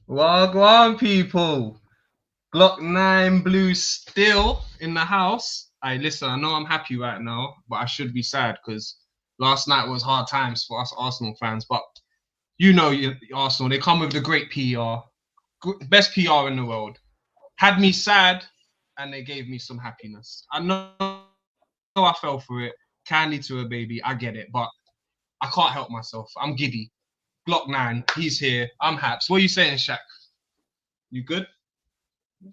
Wagwan people. Glock 9 Blue still in the house. Listen, I know I'm happy right now, but I should be sad because last night was hard times for us Arsenal fans. But Arsenal, they come with the great PR, best PR in the world. Had me sad, and they gave me some happiness. I know I fell for it. Candy to a baby, I get it, but I can't help myself. I'm giddy. Glock 9, he's here. I'm haps. What are you saying, Shaq? You good?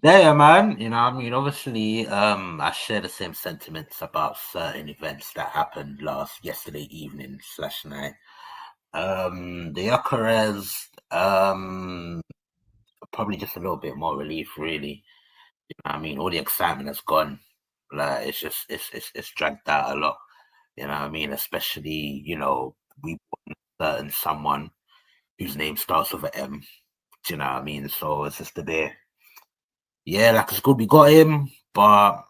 Yeah, man. Obviously, I share the same sentiments about certain events that happened yesterday evening slash night. The Gyokeres, probably just a little bit more relief, really. All the excitement has gone. Like it's dragged out a lot. Especially we put certain someone whose name starts with an M. Do you know what I mean? So it's just a bit. Yeah, like it's good we got him, but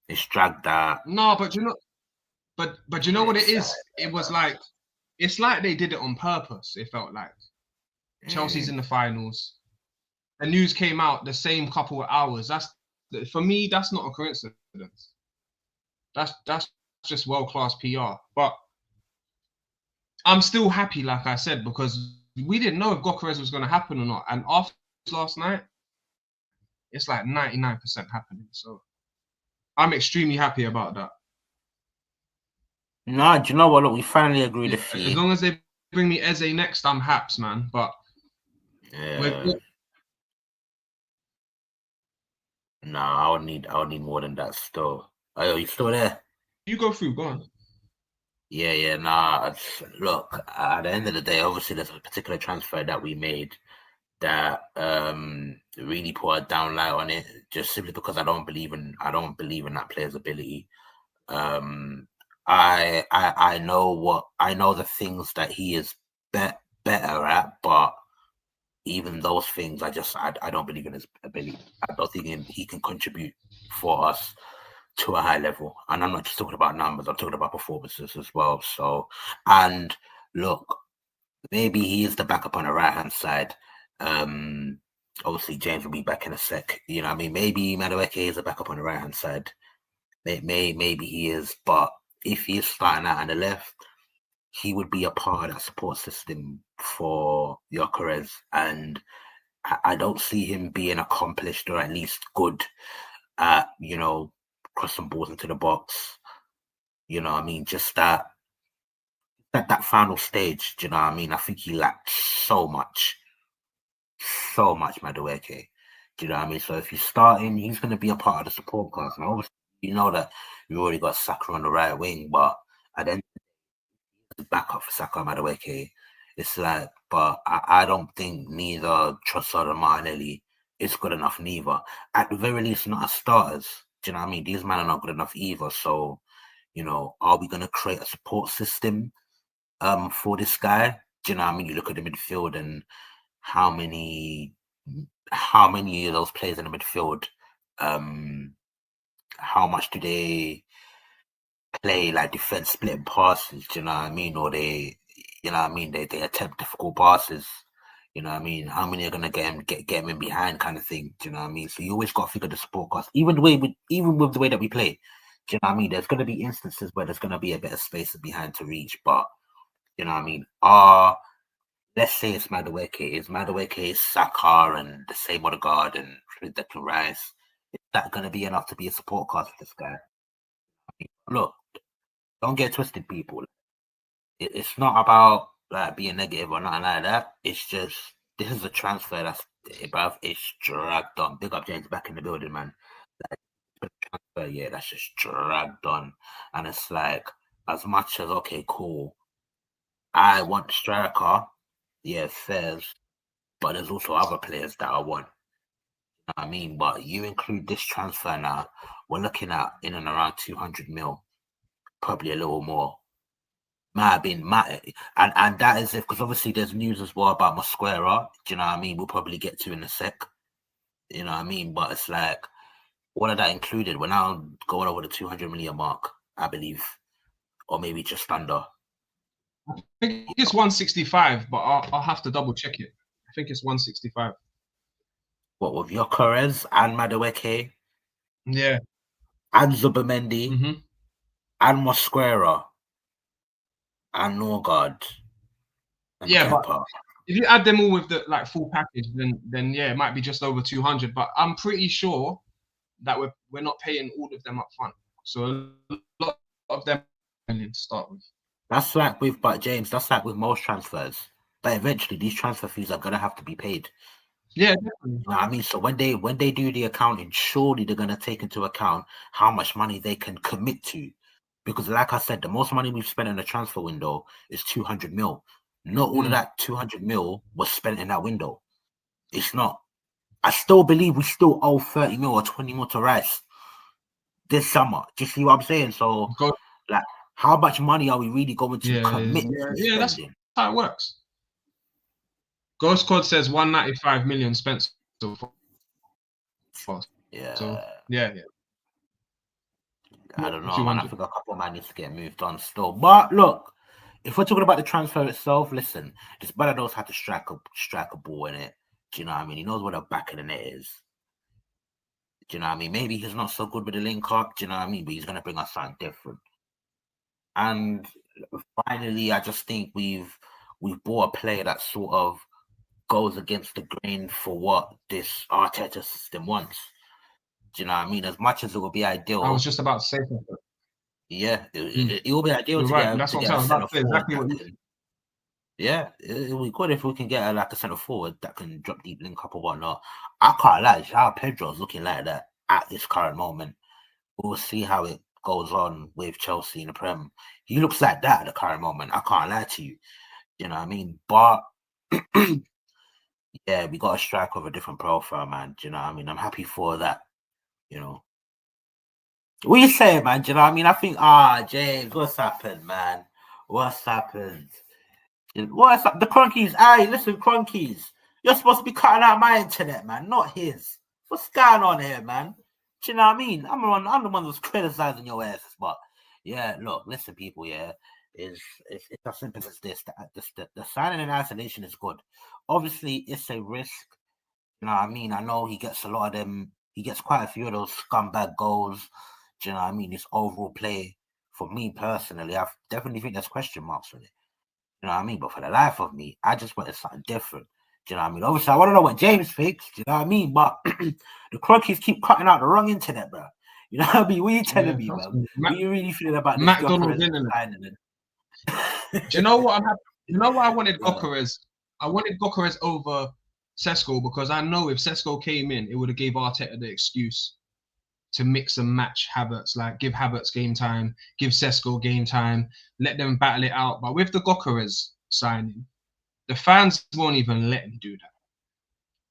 it's dragged out. No, but you know what it is? It was like it's like they did it on purpose. It felt like Chelsea's in the finals. The news came out the same couple of hours. That's for me. That's not a coincidence. That's just world class PR. But I'm still happy, like I said, because we didn't know if Gyokeres was going to happen or not. And after last night, it's like 99% happening. So I'm extremely happy about that. No, do you know what? Look, we finally agreed a Yeah, as fee. long as they bring me Eze next, I'm haps, man. But we're good. No, I would need more than that still. Oh, you still there? You go through, go on. Yeah. Nah, look, at the end of the day, obviously there's a particular transfer that we made that really put a down light on it, just simply because I don't believe in that player's ability. I know the things that he is better at, but even those things, I don't believe in his ability. I don't think he can contribute for us to a high level. And I'm not just talking about numbers, I'm talking about performances as well. So, and look, maybe he is the backup on the right hand side. Obviously James will be back in a sec. You know what I mean? Maybe Madueke is a backup on the right hand side. Maybe he is, but if he is starting out on the left, he would be a part of that support system for Gyokeres, and I don't see him being accomplished or at least good at crossing balls into the box. Just that final stage. Do you know what I mean? I think he lacked so much, Madueke. Do you know what I mean? So if he's starting, he's going to be a part of the support cast. And obviously, you know that we already got Saka on the right wing, but at the end backup for Saka Madueke. It's like, but I don't think neither Trossard or Martinelli is good enough neither. At the very least, not as starters. Do you know what I mean? These men are not good enough either. So, are we gonna create a support system for this guy? Do you know what I mean? You look at the midfield and how many of those players in the midfield, how much do they play like defense splitting passes, do you know what I mean? Or they attempt difficult passes. You know what I mean? How many are gonna get him in behind kind of thing? Do you know what I mean? So you always gotta figure the support cost. Even with the way that we play, do you know what I mean? There's gonna be instances where there's gonna be a bit of space behind to reach, but you know what I mean? Let's say it's Madueke, Saka, and the same Odegaard and Declan Rice. Is that gonna be enough to be a support cast for this guy? Look, don't get twisted, people. It's not about like being negative or nothing like that. It's just this is a transfer bruv, it's dragged on. Big up James back in the building, man. Like, transfer, yeah, that's just dragged on. And it's like, as much as okay, cool, I want the striker, yeah, fairs, but there's also other players that I want. You know what I mean? But you include this transfer now, we're looking at in and around 200 mil, probably a little more. Might have been and that is it, because obviously there's news as well about Mosquera. Do you know what I mean? We'll probably get to in a sec. You know what I mean? But it's like all of that included, we're now going over the 200 million mark, I believe, or maybe just under. I think it's 165, but I'll have to double check it. think it's 165. What with Gyokeres and Madueke Yeah. and Zubamendi Mm-hmm. and Mosquera and Norgard and Yeah, but Kepa. if you add them all with the like full package, then yeah, it might be just over 200. But I'm pretty sure that we're not paying all of them up front. So a lot of them to start with. That's like with, but James, that's like with most transfers. But eventually, these transfer fees are gonna have to be paid. Yeah, definitely. You know what I mean? So when they do the accounting, surely they're gonna take into account how much money they can commit to. Because like I said, the most money we've spent in the transfer window is 200 mil. Not all of that 200 mil was spent in that window. It's not. I still believe we still owe 30 mil or 20 mil to Rice this summer. Do you see what I'm saying? So, Go, like, how much money are we really going to yeah, commit yeah, to yeah. That's spending? how it works. Ghost Code says 195 million spent so far. So Yeah, yeah, yeah. I More don't than know, man. I 200. think a couple of man needs to get moved on still. But look, if we're talking about the transfer itself, listen, this brother knows how to strike a ball in it. Do you know what I mean? He knows where the back of the net is. Do you know what I mean? Maybe he's not so good with the link up. Do you know what I mean? But he's gonna bring us something different. And finally, I just think we've bought a player that sort of goes against the grain for what this Arteta system wants. Do you know what I mean? As much as it would be I was ideal, just about to say something. yeah, it will be ideal You're to right. get That's what I'm saying. a I was about centre to say forward exactly that what you. can. Yeah, it will be good if we can get like a centre forward that can drop deep, link up or whatnot. I can't lie, how Pedro's looking like that at this current moment. We'll see how it goes on with Chelsea in the Prem. He looks like that at the current moment. I can't lie to you. You know what I mean? But yeah, we got a striker of a different profile, man. Do you know what I mean? I'm happy for that. You know. What you saying, man? Do you know what I mean? I think, James, what's happened, man? What's happened? What's up? The Cronkies, hey, listen, Cronkies, you're supposed to be cutting out my internet, man, not his. What's going on here, man? Do you know what I mean? I'm the one that's criticizing your asses, but yeah, look, listen, people, yeah, it's as simple as this. The signing in isolation is good. Obviously, it's a risk. You know what I mean? I know he gets a lot of them. He gets quite a few of those scumbag goals. Do you know what I mean? His overall play, for me personally, I definitely think there's question marks with it. You know what I mean? But for the life of me, I just wanted something different. Do you know what I mean? Obviously, I want to know what James thinks. Do you know what I mean? But the Crockies keep cutting out the wrong internet, bro. You know what I mean? What are you telling Yeah, me, trust man? me. What are you really feeling about this McDonald's Gyokeres in it. signing? Do you know what I'm happy? You know why I wanted Yeah. Gyokeres? I wanted Gyokeres over Sesko because I know if Sesko came in, it would have gave Arteta the excuse to mix and match Havertz, like give Havertz game time, give Sesko game time, let them battle it out. But with the Gyokeres signing, the fans won't even let him do that.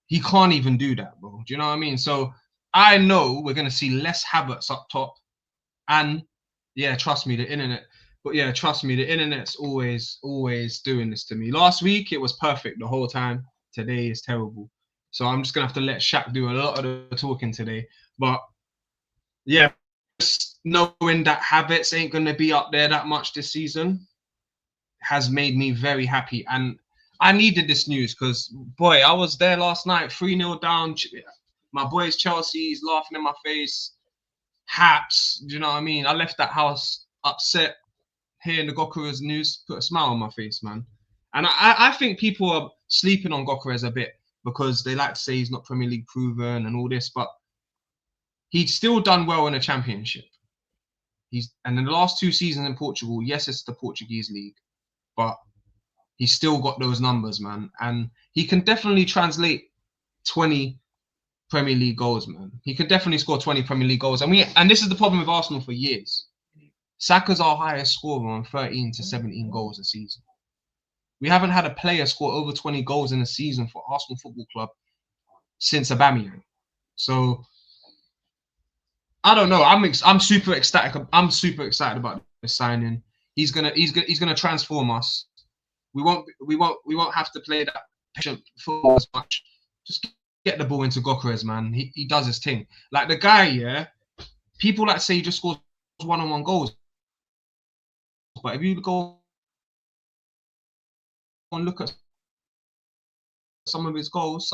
He can't even do that, bro. Do you know what I mean? So I know we're gonna see less Havertz up top, and yeah, trust me, the internet. But yeah, trust me, the internet's always doing this to me. Last week it was perfect the whole time. Today is terrible. So I'm just gonna have to let Shaq do a lot of the talking today. But yeah, just knowing that Havertz ain't gonna be up there that much this season has made me very happy. And I needed this news because boy, I was there last night, 3-0 down. My boys Chelsea's laughing in my face. Haps, do you know what I mean? I left that house upset, hearing the Gyokeres news, put a smile on my face, man. And I think people are sleeping on Gyokeres a bit because they like to say he's not Premier League proven and all this, but he's still done well in a championship. And in the last 2 seasons in Portugal, yes, it's the Portuguese league, but he's still got those numbers, man. And he can definitely translate 20 Premier League goals, man. He could definitely score 20 Premier League goals. And this is the problem with Arsenal for years. Saka's our highest scorer on 13 to 17 goals a season. We haven't had a player score over 20 goals in a season for Arsenal Football Club since Aubameyang. So I don't know. I'm super ecstatic. I'm super excited about this signing. He's gonna transform us. We won't have to play that patient football as much. Just get the ball into Gyokeres, man. He does his thing. Like the guy, yeah. People like say he just scores one-on-one goals, but if you go and look at some of his goals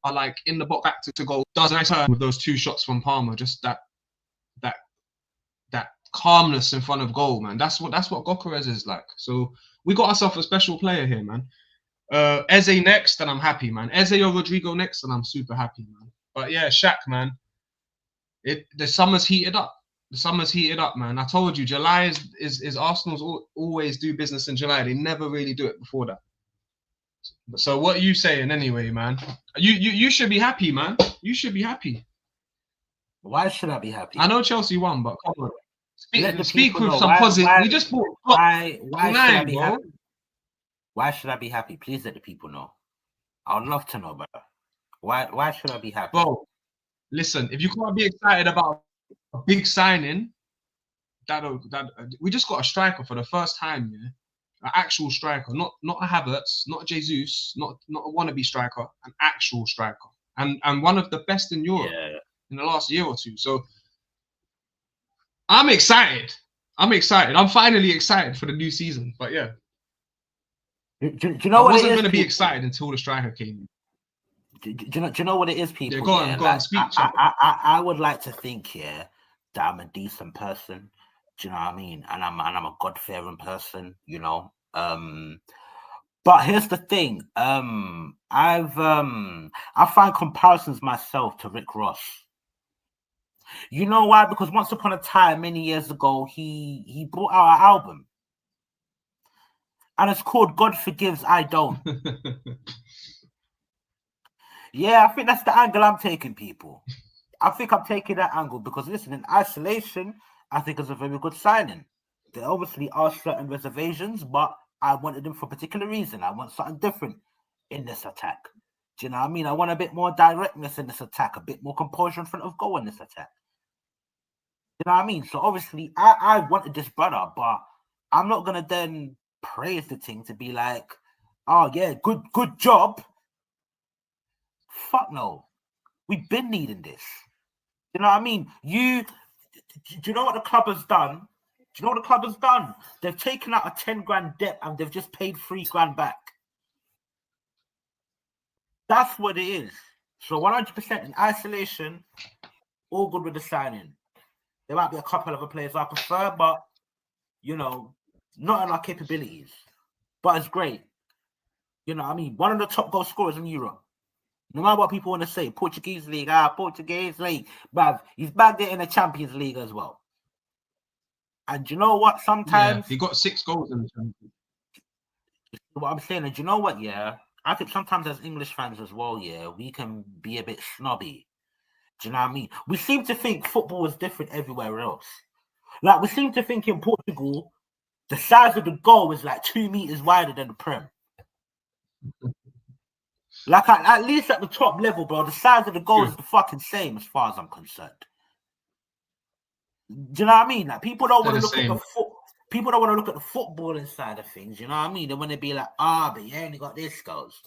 are like in the box back to goal. Does a nice turn with those 2 shots from Palmer. Just that calmness in front of goal, man. That's what Gyokeres is like. So we got ourselves a special player here, man. Eze next, and I'm happy, man. Eze or Rodrigo next, and I'm super happy, man. But yeah, Shaq, man. The summer's heated up. The summer's heated up, man. I told you, July is Arsenal's always do business in July. They never really do it before that. So what are you saying anyway, man? You should be happy, man. You should be happy. Why should I be happy? I know Chelsea won, but come on. Speak with know. some positive. We just bought why should I be bro. happy? Why should I be happy? Please let the people know. I would love to know, brother. Why should I be happy? Bro, listen, if you can't be excited about a big signing, we just got a striker for the first time, yeah. An actual striker, not a Havertz, not a Jesus, not a wannabe striker, an actual striker. And one of the best in Europe in the last year or two. So I'm excited. I'm finally excited for the new season. But yeah. Do you know what I wasn't going to be excited until the striker came in. Do you know what it is, people? Yeah, go on, speak. I would like to think, that I'm a decent person. Do you know what I mean? And I'm a God-fearing person, you know. But here's the thing. I find comparisons myself to Rick Ross. You know why? Because once upon a time, many years ago, he brought out an album. And it's called God Forgives, I Don't. Yeah, I think that's the angle I'm taking, people. I think I'm taking that angle because, listen, in isolation, I think it's a very good signing. There obviously are certain reservations, but I wanted them for a particular reason. I want something different in this attack. Do you know what I mean? I want a bit more directness in this attack, a bit more composure in front of goal in this attack. You know what I mean? So obviously, I wanted this brother, but I'm not going to then praise the thing to be like, oh, yeah, good job. Fuck no. We've been needing this. You know what I mean? Do you know what the club has done? Do you know what the club has done? They've taken out a 10 grand debt and they've just paid 3 grand back. That's what it is. So 100% in isolation, all good with the signing. There might be a couple of other players I prefer, but, you know, not in our capabilities. But it's great. You know what I mean? One of the top goal scorers in Europe. No matter what people want to say, Portuguese League, Portuguese League. But he's back there in the Champions League as well. And you know what? Sometimes... he got 6 goals in the Champions League. What I'm saying, and you know what, I think sometimes as English fans as well, we can be a bit snobby. Do you know what I mean? We seem to think football is different everywhere else. Like, we seem to think in Portugal, the size of the goal is like 2 meters wider than the Prem. Like, at least at the top level, bro, the size of the goal is the fucking same as far as I'm concerned. Do you know what I mean? Like, people don't want to look at the people don't want to look at the footballing side of things. You know what I mean? They want to be like, but he only got this goals.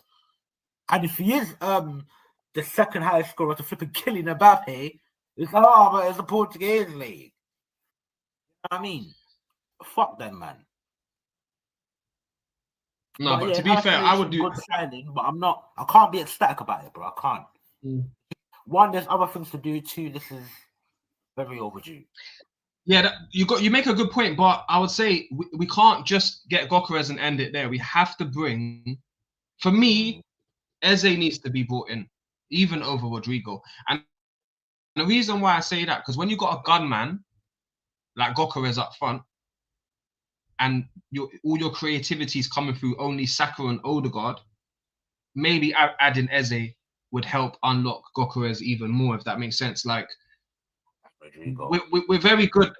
And if he is the second highest scorer to flipping Kylian Mbappe, it's but it's the Portuguese league. You know what I mean? Fuck them, man. No, but to be fair, I would do good signing, but I can't be ecstatic about it, bro. I can't. One, there's other things to do. 2, this is very overdue. Yeah, you make a good point, but I would say we can't just get Gyokeres and end it there. We have to bring, for me, Eze needs to be brought in, even over Rodrigo. And the reason why I say that, because when you got a gunman like Gyokeres up front, and all your creativity is coming through only Saka and Odegaard, maybe adding Eze would help unlock Gyokeres even more, if that makes sense. Like, we're very good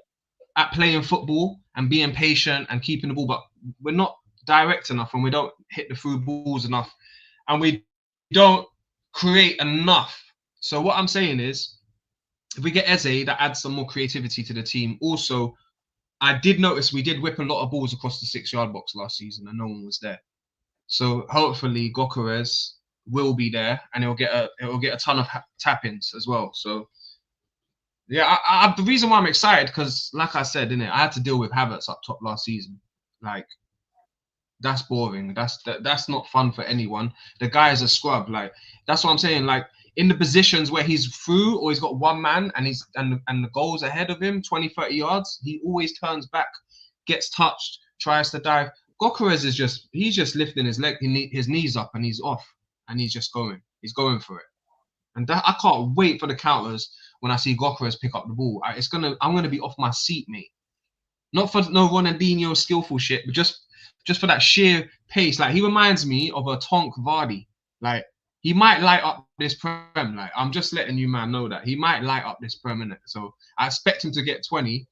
at playing football and being patient and keeping the ball, but we're not direct enough and we don't hit the through balls enough and we don't create enough. So what I'm saying is, if we get Eze, that adds some more creativity to the team. Also, I did notice we did whip a lot of balls across the 6-yard box last season and no one was there. So hopefully Gyokeres will be there and it'll get a ton of tap-ins as well. So yeah, the reason why I'm excited, because like I said, I had to deal with Havertz up top last season. Like, That's boring. That's not fun for anyone. The guy is a scrub. Like that's what I'm saying. Like in the positions where he's through or he's got one man and and the goal's ahead of him, 20, 30 yards, he always turns back, gets touched, tries to dive. Gyokeres is he's just lifting his his knees up and he's off and he's just going. He's going for it. And that I can't wait for the counters when I see Gyokeres pick up the ball. I'm gonna be off my seat, mate. Not for no Ronaldinho skillful shit, but just for that sheer pace. Like he reminds me of a Tonk Vardy. Like he might light up this prem. Like I'm just letting you man know that he might light up this prem in it. So I expect him to get 20.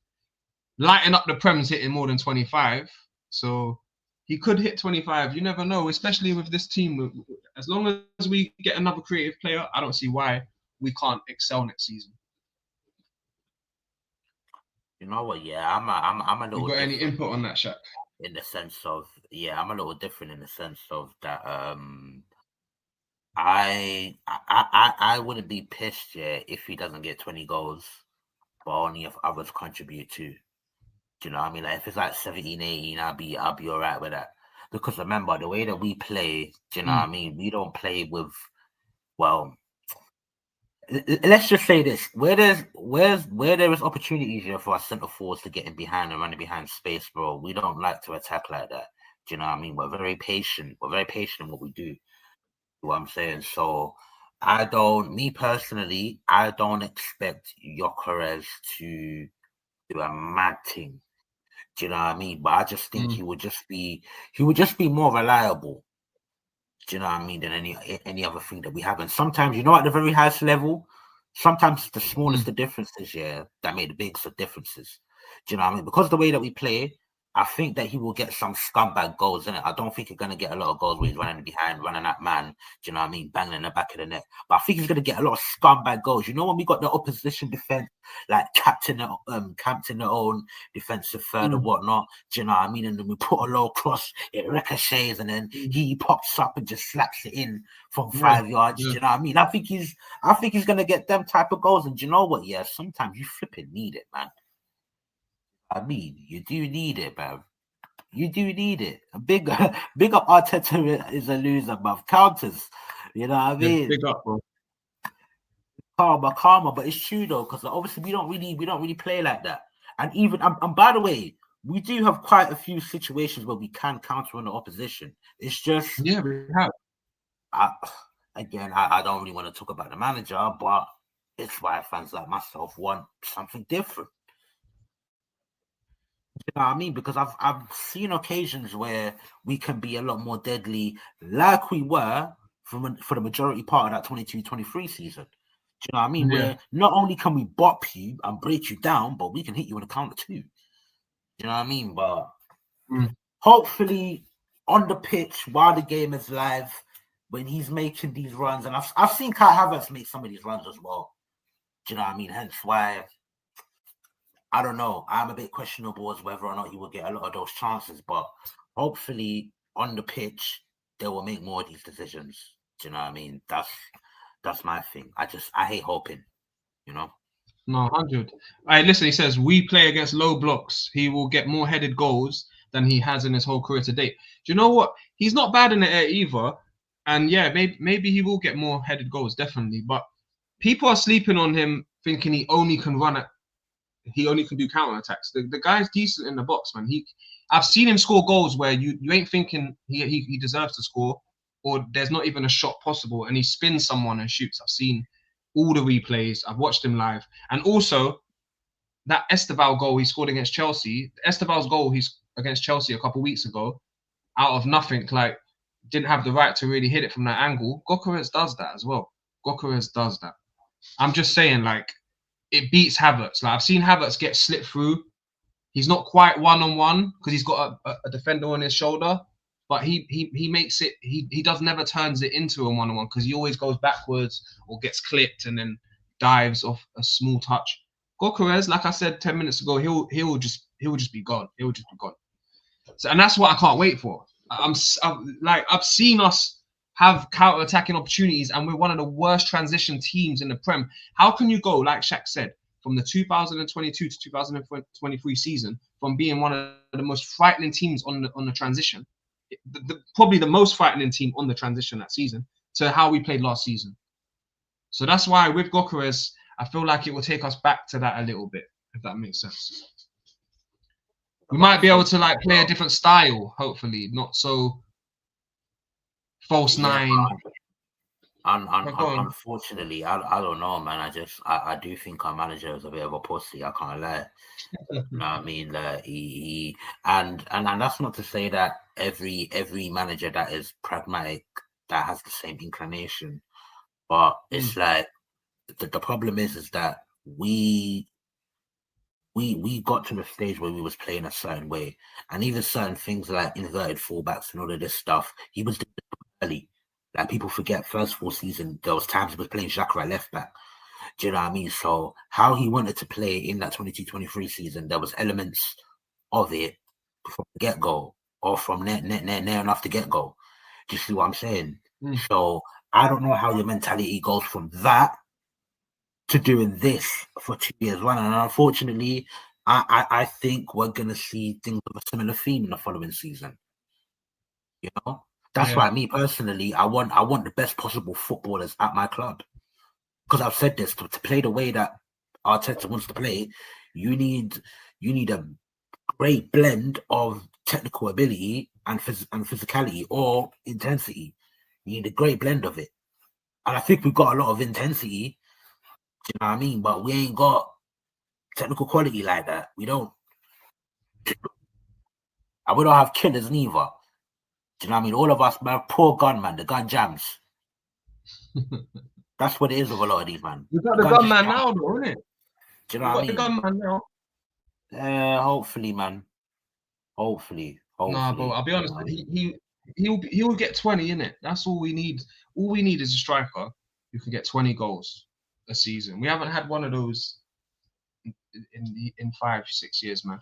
Lighting up the prem's hitting more than 25. So he could hit 25. You never know, especially with this team. As long as we get another creative player, I don't see why we can't excel next season. You know what? Yeah, I'm a little. You got any input on that, Shaq? In the sense of, yeah, I'm a little different in the sense of that. I wouldn't be pissed, yeah, if he doesn't get 20 goals, but only if others contribute too. Do you know what I mean? Like if it's like 17, 18, I'll be all right with that. Because remember, the way that we play, do you know what I mean? We don't play with, well, let's just say this: where there is opportunities here for our centre forwards to get in behind and running behind space, bro. We don't like to attack like that. Do you know what I mean? We're very patient. We're very patient in what we do. What I'm saying. So me personally, I don't expect Gyokeres to do a mad thing. Do you know what I mean? But I just think he would just be more reliable. Do you know what I mean? Than any other thing that we have. And sometimes, you know, at the very highest level, sometimes it's the smallest the differences, yeah, that make the biggest of differences. Do you know what I mean? Because the way that we play, I think that he will get some scumbag goals in it. I don't think he's going to get a lot of goals where he's running behind, running that man. Do you know what I mean? Banging in the back of the net. But I think he's going to get a lot of scumbag goals. You know, when we got the opposition defense, like camped in their own defensive third or whatnot. Do you know what I mean? And then we put a low cross, it ricochets, and then he pops up and just slaps it in from 5 yards. Do you know what I mean? I think he's going to get them type of goals. And do you know what? Yeah, sometimes you flipping need it, man. I mean, you do need it, man. You do need it. Big up Arteta is a loser, bruv. Counters. You know what I mean? Yeah, big up, bro. Karma. But it's true though, because obviously we don't really play like that. And even and by the way, we do have quite a few situations where we can counter on the opposition. It's just we have. I don't really want to talk about the manager, but it's why fans like myself want something different. You know what I mean? Because I've seen occasions where we can be a lot more deadly, like we were for the majority part of that 22-23 season. Do you know what I mean? Yeah. Where not only can we bop you and break you down, but we can hit you in a counter too. Do you know what I mean? But hopefully on the pitch while the game is live, when he's making these runs, and I've seen Kai Havertz make some of these runs as well. Do you know what I mean? Hence why I don't know. I'm a bit questionable as whether or not he will get a lot of those chances, but hopefully on the pitch they will make more of these decisions. Do you know what I mean? That's my thing. I hate hoping, you know. No, 100. Listen, he says we play against low blocks. He will get more headed goals than he has in his whole career to date. Do you know what? He's not bad in the air either. And yeah, maybe he will get more headed goals, definitely. But people are sleeping on him, thinking he only can do counter attacks. The guy's decent in the box, man. I've seen him score goals where you ain't thinking he deserves to score, or there's not even a shot possible, and he spins someone and shoots. I've seen all the replays. I've watched him live, and also that Esteval goal he scored against Chelsea. Esteval's goal he's against Chelsea a couple of weeks ago, out of nothing, like didn't have the right to really hit it from that angle. Gyokeres does that as well. Gyokeres does that. I'm just saying, like, it beats Havertz. Like I've seen Havertz get slipped through. He's not quite one-on-one because he's got a defender on his shoulder, but he makes it. He never turns it into a one-on-one because he always goes backwards or gets clipped and then dives off a small touch. Gyokeres, like I said 10 minutes ago, he will just be gone. He will just be gone. So, and that's what I can't wait for. I've seen us have counter-attacking opportunities, and we're one of the worst transition teams in the Prem. How can you go, like Shaq said, from the 2022 to 2023 season, from being one of the most frightening teams on the transition, probably the most frightening team on the transition that season to how we played last season. So that's why with Gyokeres, I feel like it will take us back to that a little bit, if that makes sense. We might be able to like play a different style, hopefully, not so false nine. Unfortunately, I don't know, man. I do think our manager is a bit of a pussy. I can't lie. You know what I mean? And that's not to say that every manager that is pragmatic that has the same inclination, but it's like the problem is that we got to the stage where we was playing a certain way, and even certain things like inverted fullbacks and all of this stuff, he was doing it early. Like people forget, first full season there was times he was playing Xhaka at left back. Do you know what I mean? So how he wanted to play in that 22-23 season, there was elements of it from the get-go, or from near enough to get-go. Do you see what I'm saying? So I don't know how your mentality goes from that to doing this for 2 years running. And unfortunately, I think we're going to see things of a similar theme in the following season. You know? That's why me personally, I want the best possible footballers at my club. Because I've said this, to play the way that Arteta wants to play, you need a great blend of technical ability and physicality or intensity. You need a great blend of it. And I think we've got a lot of intensity, do you know what I mean? But we ain't got technical quality like that. We don't. And we don't have killers neither. Do you know what I mean? All of us, man, poor gun, man. The gun jams. That's what it is with a lot of these, man. We've got the gunman now, though, isn't it? Do you know what I mean? The gunman now. Hopefully, man. Hopefully. Nah, but I'll be honest. He'll get 20 in it. That's all we need. All we need is a striker who can get 20 goals a season. We haven't had one of those in 5-6 years, man.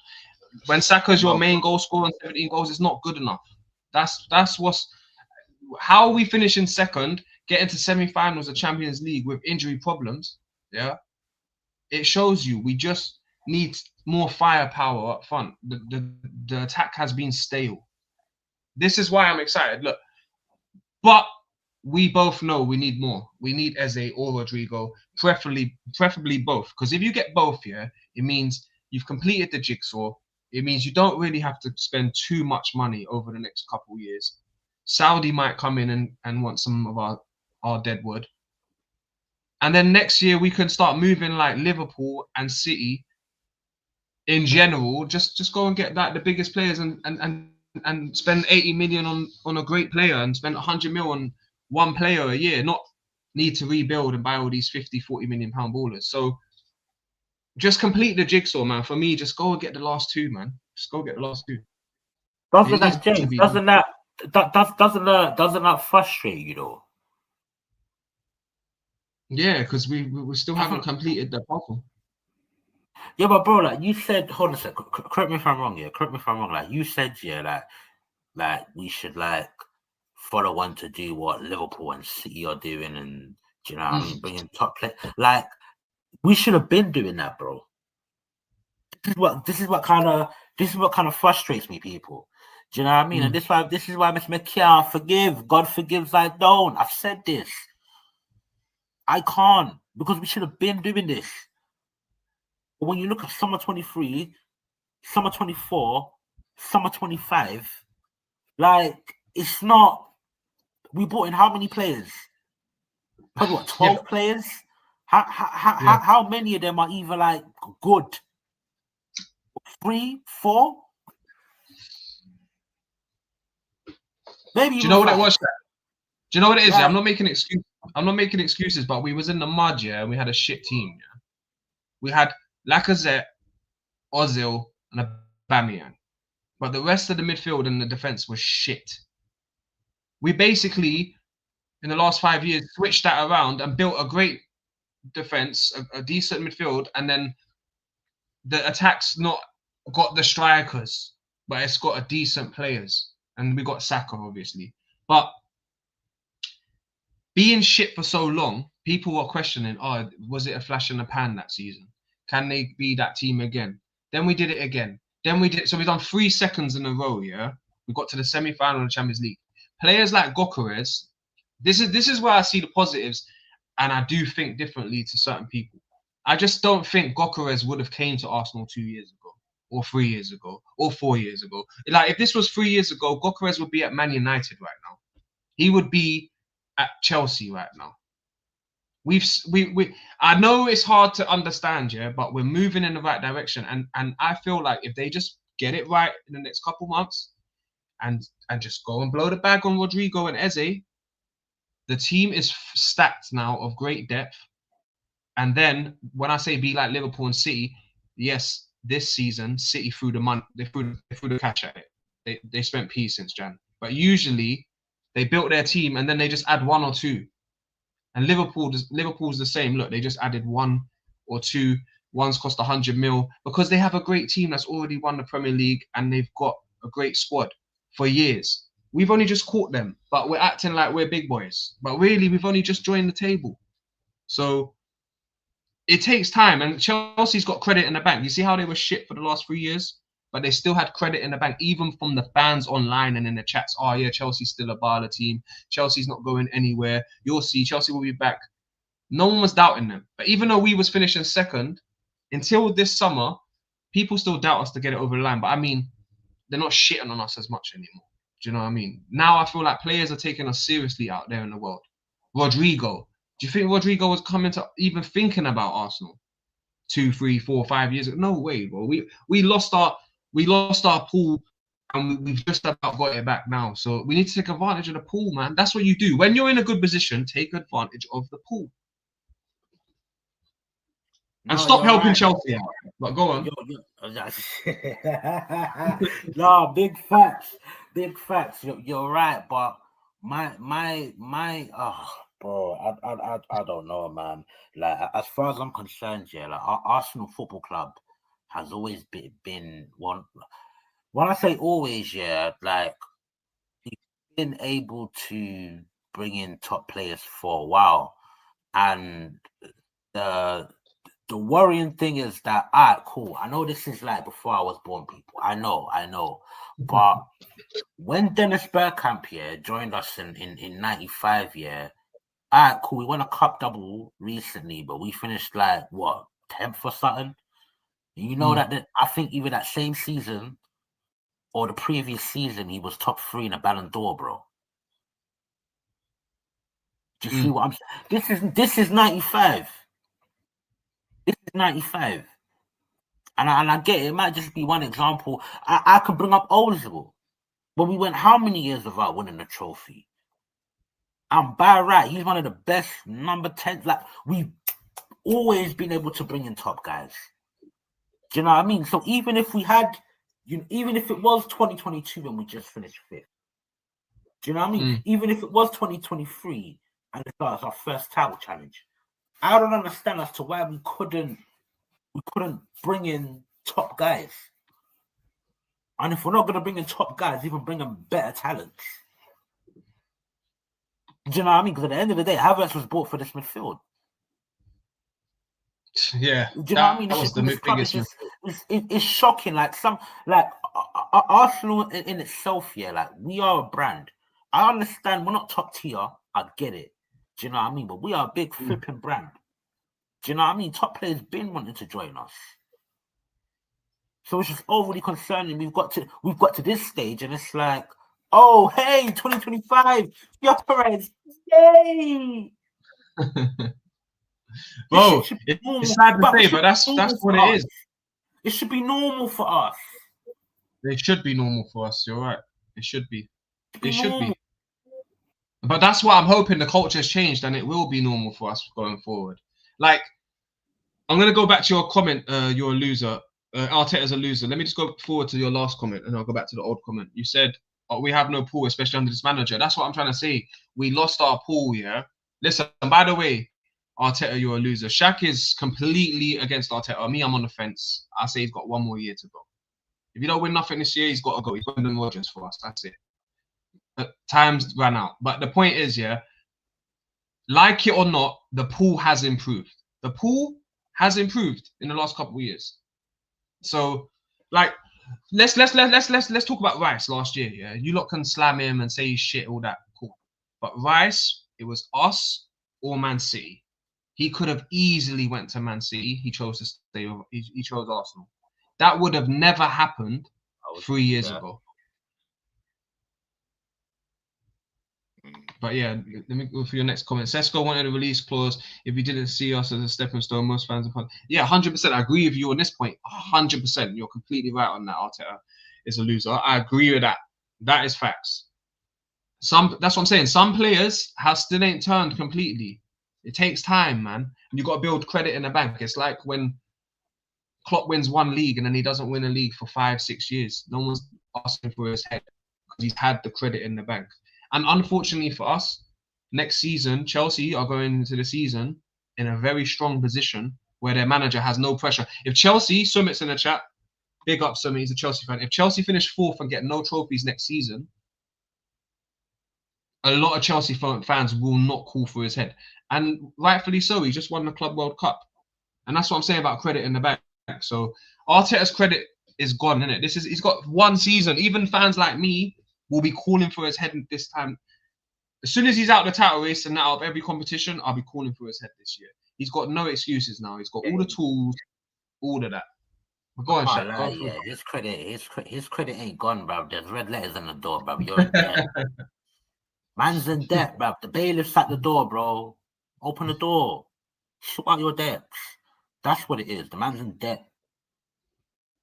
When Saka's your main goal scorer and 17 goals, it's not good enough. That's what's how we finish in second, get into semi-finals of Champions League with injury problems. Yeah, it shows you we just need more firepower up front. The attack has been stale. This is why I'm excited. Look, but we both know we need more. We need Eze or Rodrigo, preferably both. Because if you get both here, it means you've completed the jigsaw. It means you don't really have to spend too much money over the next couple of years. Saudi might come in and want some of our deadwood. And then next year we can start moving like Liverpool and City in general. Just go and get like the biggest players and spend 80 million on a great player and spend 100 mil on one player a year, not need to rebuild and buy all these 50-40 million pound ballers. So just complete the jigsaw, man. For me, just go and get the last two, man. Just go get the last two. Doesn't that frustrate you though? Yeah, because we still haven't completed the puzzle. Yeah, but bro, like you said, hold on a sec. Correct me if I'm wrong. Yeah, correct me if I'm wrong. Like you said, yeah, like we should like follow on to do what Liverpool and City are doing, and do you know what I mean? Bringing top play. Like we should have been doing that, bro. This is what kind of frustrates me, people. Do you know what I mean? And this is why Mr. McKeown, forgive. God forgives, I don't. I've said this. I can't, because we should have been doing this. But when you look at summer 23, summer 24, summer 25, like it's not. We brought in how many players? Probably what, 12 players? How many of them are even like good? 3, 4? Maybe. Do you know what it was? Do you know what it is? Yeah. I'm not making excuses, but we was in the mud, yeah, and we had a shit team. Yeah, we had Lacazette, Ozil, and Aubameyang, but the rest of the midfield and the defense was shit. We basically, in the last 5 years, switched that around and built a great defense, a decent midfield, and then the attack's not got the strikers, but it's got a decent players, and we got Saka obviously, but. Being shit for so long, people were questioning, oh, was it a flash in the pan that season? Can they be that team again? Then we did it again. So we've done 3 seconds in a row, yeah? We got to the semi-final of the Champions League. Players like Gyokeres, this is where I see the positives, and I do think differently to certain people. I just don't think Gyokeres would have came to Arsenal 2 years ago, or 3 years ago, or 4 years ago. Like if this was 3 years ago, Gyokeres would be at Man United right now. He would be at Chelsea right now. We I know it's hard to understand, yeah, but we're moving in the right direction, and I feel like if they just get it right in the next couple months, and just go and blow the bag on Rodrigo and Eze, the team is stacked now of great depth. And then when I say be like Liverpool and City, yes, this season City threw the money, they threw the cash at it. They spent peas since Jan, but usually they built their team and then they just add one or two. And Liverpool's the same. Look, they just added one or two. One's cost 100 mil because they have a great team that's already won the Premier League and they've got a great squad for years. We've only just caught them, but we're acting like we're big boys. But really, we've only just joined the table. So it takes time. And Chelsea's got credit in the bank. You see how they were shit for the last 3 years? But they still had credit in the bank, even from the fans online and in the chats. Oh, yeah, Chelsea's still a baller team. Chelsea's not going anywhere. You'll see, Chelsea will be back. No one was doubting them. But even though we was finishing second, until this summer, people still doubt us to get it over the line. But I mean, they're not shitting on us as much anymore. Do you know what I mean? Now I feel like players are taking us seriously out there in the world. Rodrigo. Do you think Rodrigo was coming to even thinking about Arsenal 2, 3, 4, 5 years ago? No way, bro. We lost our pool and we've just about got it back now. So we need to take advantage of the pool, man. That's what you do. When you're in a good position, take advantage of the pool. And stop helping right. Chelsea out. But go on. No, big facts. Big facts. You're right, but my oh bro, I don't know, man. Like as far as I'm concerned, yeah, like Arsenal Football Club has always been one. When I say always, yeah, like we've been able to bring in top players for a while, and the worrying thing is that, all right, cool. I know this is like before I was born, people. I know. But when Dennis Bergkamp here joined us in 95, yeah, all right, cool. We won a cup double recently, but we finished like, what, 10th or something? You know that I think even that same season or the previous season, he was top 3 in a Ballon d'Or, bro. Do you see what I'm saying? This is 95. This is 95. And I get it. It might just be one example. I could bring up Ozil. But we went how many years without winning a trophy? And by right, he's one of the best number 10. Like, we've always been able to bring in top guys. Do you know what I mean? So even if we had, even if it was 2022 when we just finished 5th, do you know what I mean? Even if it was 2023 and it was our first title challenge, I don't understand as to why we couldn't bring in top guys. And if we're not going to bring in top guys, even bring in better talents. Do you know what I mean? Because at the end of the day, Havertz was bought for this midfield. Yeah. Do you know what I mean? That was the biggest. It's shocking. Like Arsenal in itself, yeah, like we are a brand. I understand we're not top tier. I get it. Do you know what I mean? But we are a big flipping brand. Do you know what I mean? Top players been wanting to join us. So it's just overly concerning. We've got to this stage, and it's like, oh hey, 2025, Gyokeres, yay! Bro, it's sad to say, but that's what it is. It should be normal for us. It should be normal for us. You're right. It should be. It should be. But that's what I'm hoping the culture has changed, and it will be normal for us going forward. Like, I'm gonna go back to your comment. You're a loser. Arteta's a loser. Let me just go forward to your last comment, and I'll go back to the old comment. You said, oh, we have no pool, especially under this manager. That's what I'm trying to say. We lost our pool, yeah? Listen, by the way, Arteta, you're a loser. Shaq is completely against Arteta. Me, I'm on the fence. I say he's got 1 more year to go. If you don't win nothing this year, he's got to go. He's Brendan Rodgers for us. That's it. Time's ran out. But the point is, yeah, like it or not, the pool has improved. The pool has improved in the last couple of years. So, like, let's talk about Rice last year. Yeah, you lot can slam him and say shit, all that, cool. But Rice, it was us or Man City. He could have easily went to Man City. He chose to stay over. He chose Arsenal. That would have never happened 3 years ago. But yeah, let me go for your next comment. Sesko wanted a release clause if he didn't see us as a stepping stone. Most fans are yeah, 100%. I agree with you on this point. 100%. You're completely right on that. Arteta is a loser. I agree with that. That is facts. That's what I'm saying. Some players still ain't turned completely. It takes time, man. And you got to build credit in the bank. It's like when Klopp wins one league and then he doesn't win a league for 5-6 years. No one's asking for his head because he's had the credit in the bank. And unfortunately for us, next season, Chelsea are going into the season in a very strong position where their manager has no pressure. If Chelsea, Summit's in the chat, big up Summit, he's a Chelsea fan. If Chelsea finish fourth and get no trophies next season, a lot of Chelsea fans will not call for his head. And rightfully so, he just won the Club World Cup. And that's what I'm saying about credit in the bank. So Arteta's credit is gone, isn't it? He's got one season. Even fans like me will be calling for his head this time. As soon as he's out of the title race and out of every competition, I'll be calling for his head this year. He's got no excuses now. He's got all the tools, all of that. But go on, Shaq. Yeah, his credit ain't gone, bro. There's red letters on the door, bro. You're in debt. Man's in debt, bro. The bailiff's at the door, bro. Open the door. Sort out your debts. That's what it is. The man's in debt.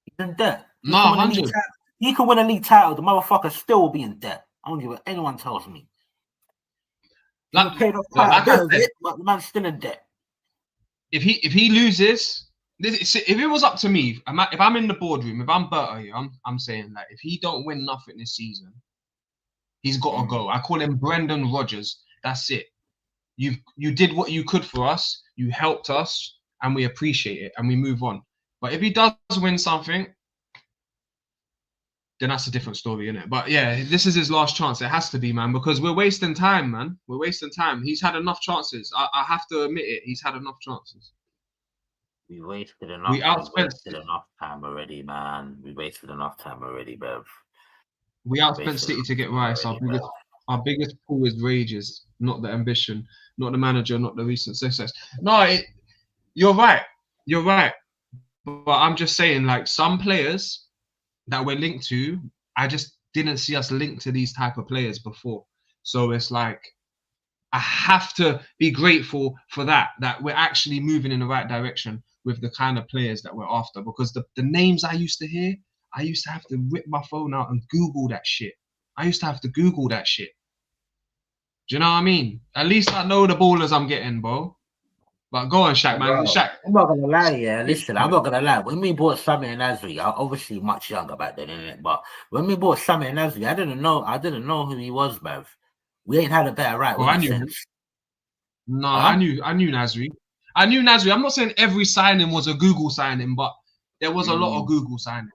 He's in debt. No, 100. He can win a league title. The motherfucker still will be in debt. I don't give what anyone tells me. Like the man's still in debt. If he loses, if it was up to me, if I'm in the boardroom, if I'm Berto, I'm saying that if he don't win nothing this season, he's got to go. I call him Brendan Rodgers. That's it. You did what you could for us. You helped us, and we appreciate it, and we move on. But if he does win something, then that's a different story, isn't it? But yeah, this is his last chance. It has to be, man, because we're wasting time, man. We're wasting time. He's had enough chances. I have to admit it. He's had enough chances. We wasted enough time already, man. We wasted enough time already, Bev. We outspent City to get Rice. Our biggest pull is wages, not the ambition, not the manager, not the recent success. No, you're right. You're right. But I'm just saying, like, some players that we're linked to, I just didn't see us linked to these type of players before. So it's like, I have to be grateful for that we're actually moving in the right direction with the kind of players that we're after. Because the names I used to hear, I used to have to whip my phone out and Google that shit. Do you know what I mean? At least I know the ballers I'm getting, bro. But go on, Shaq, man. Shaq. I'm not gonna lie, yeah. Listen, I'm not gonna lie. When we bought Sammy and Nasri, I was obviously much younger back then, innit? But when we bought Sammy and Nasri, I didn't know who he was, bruv. We ain't had a better right I knew him. No, huh? I knew Nasri. I knew Nasri. I'm not saying every signing was a Google signing, but there was a lot of Google signings.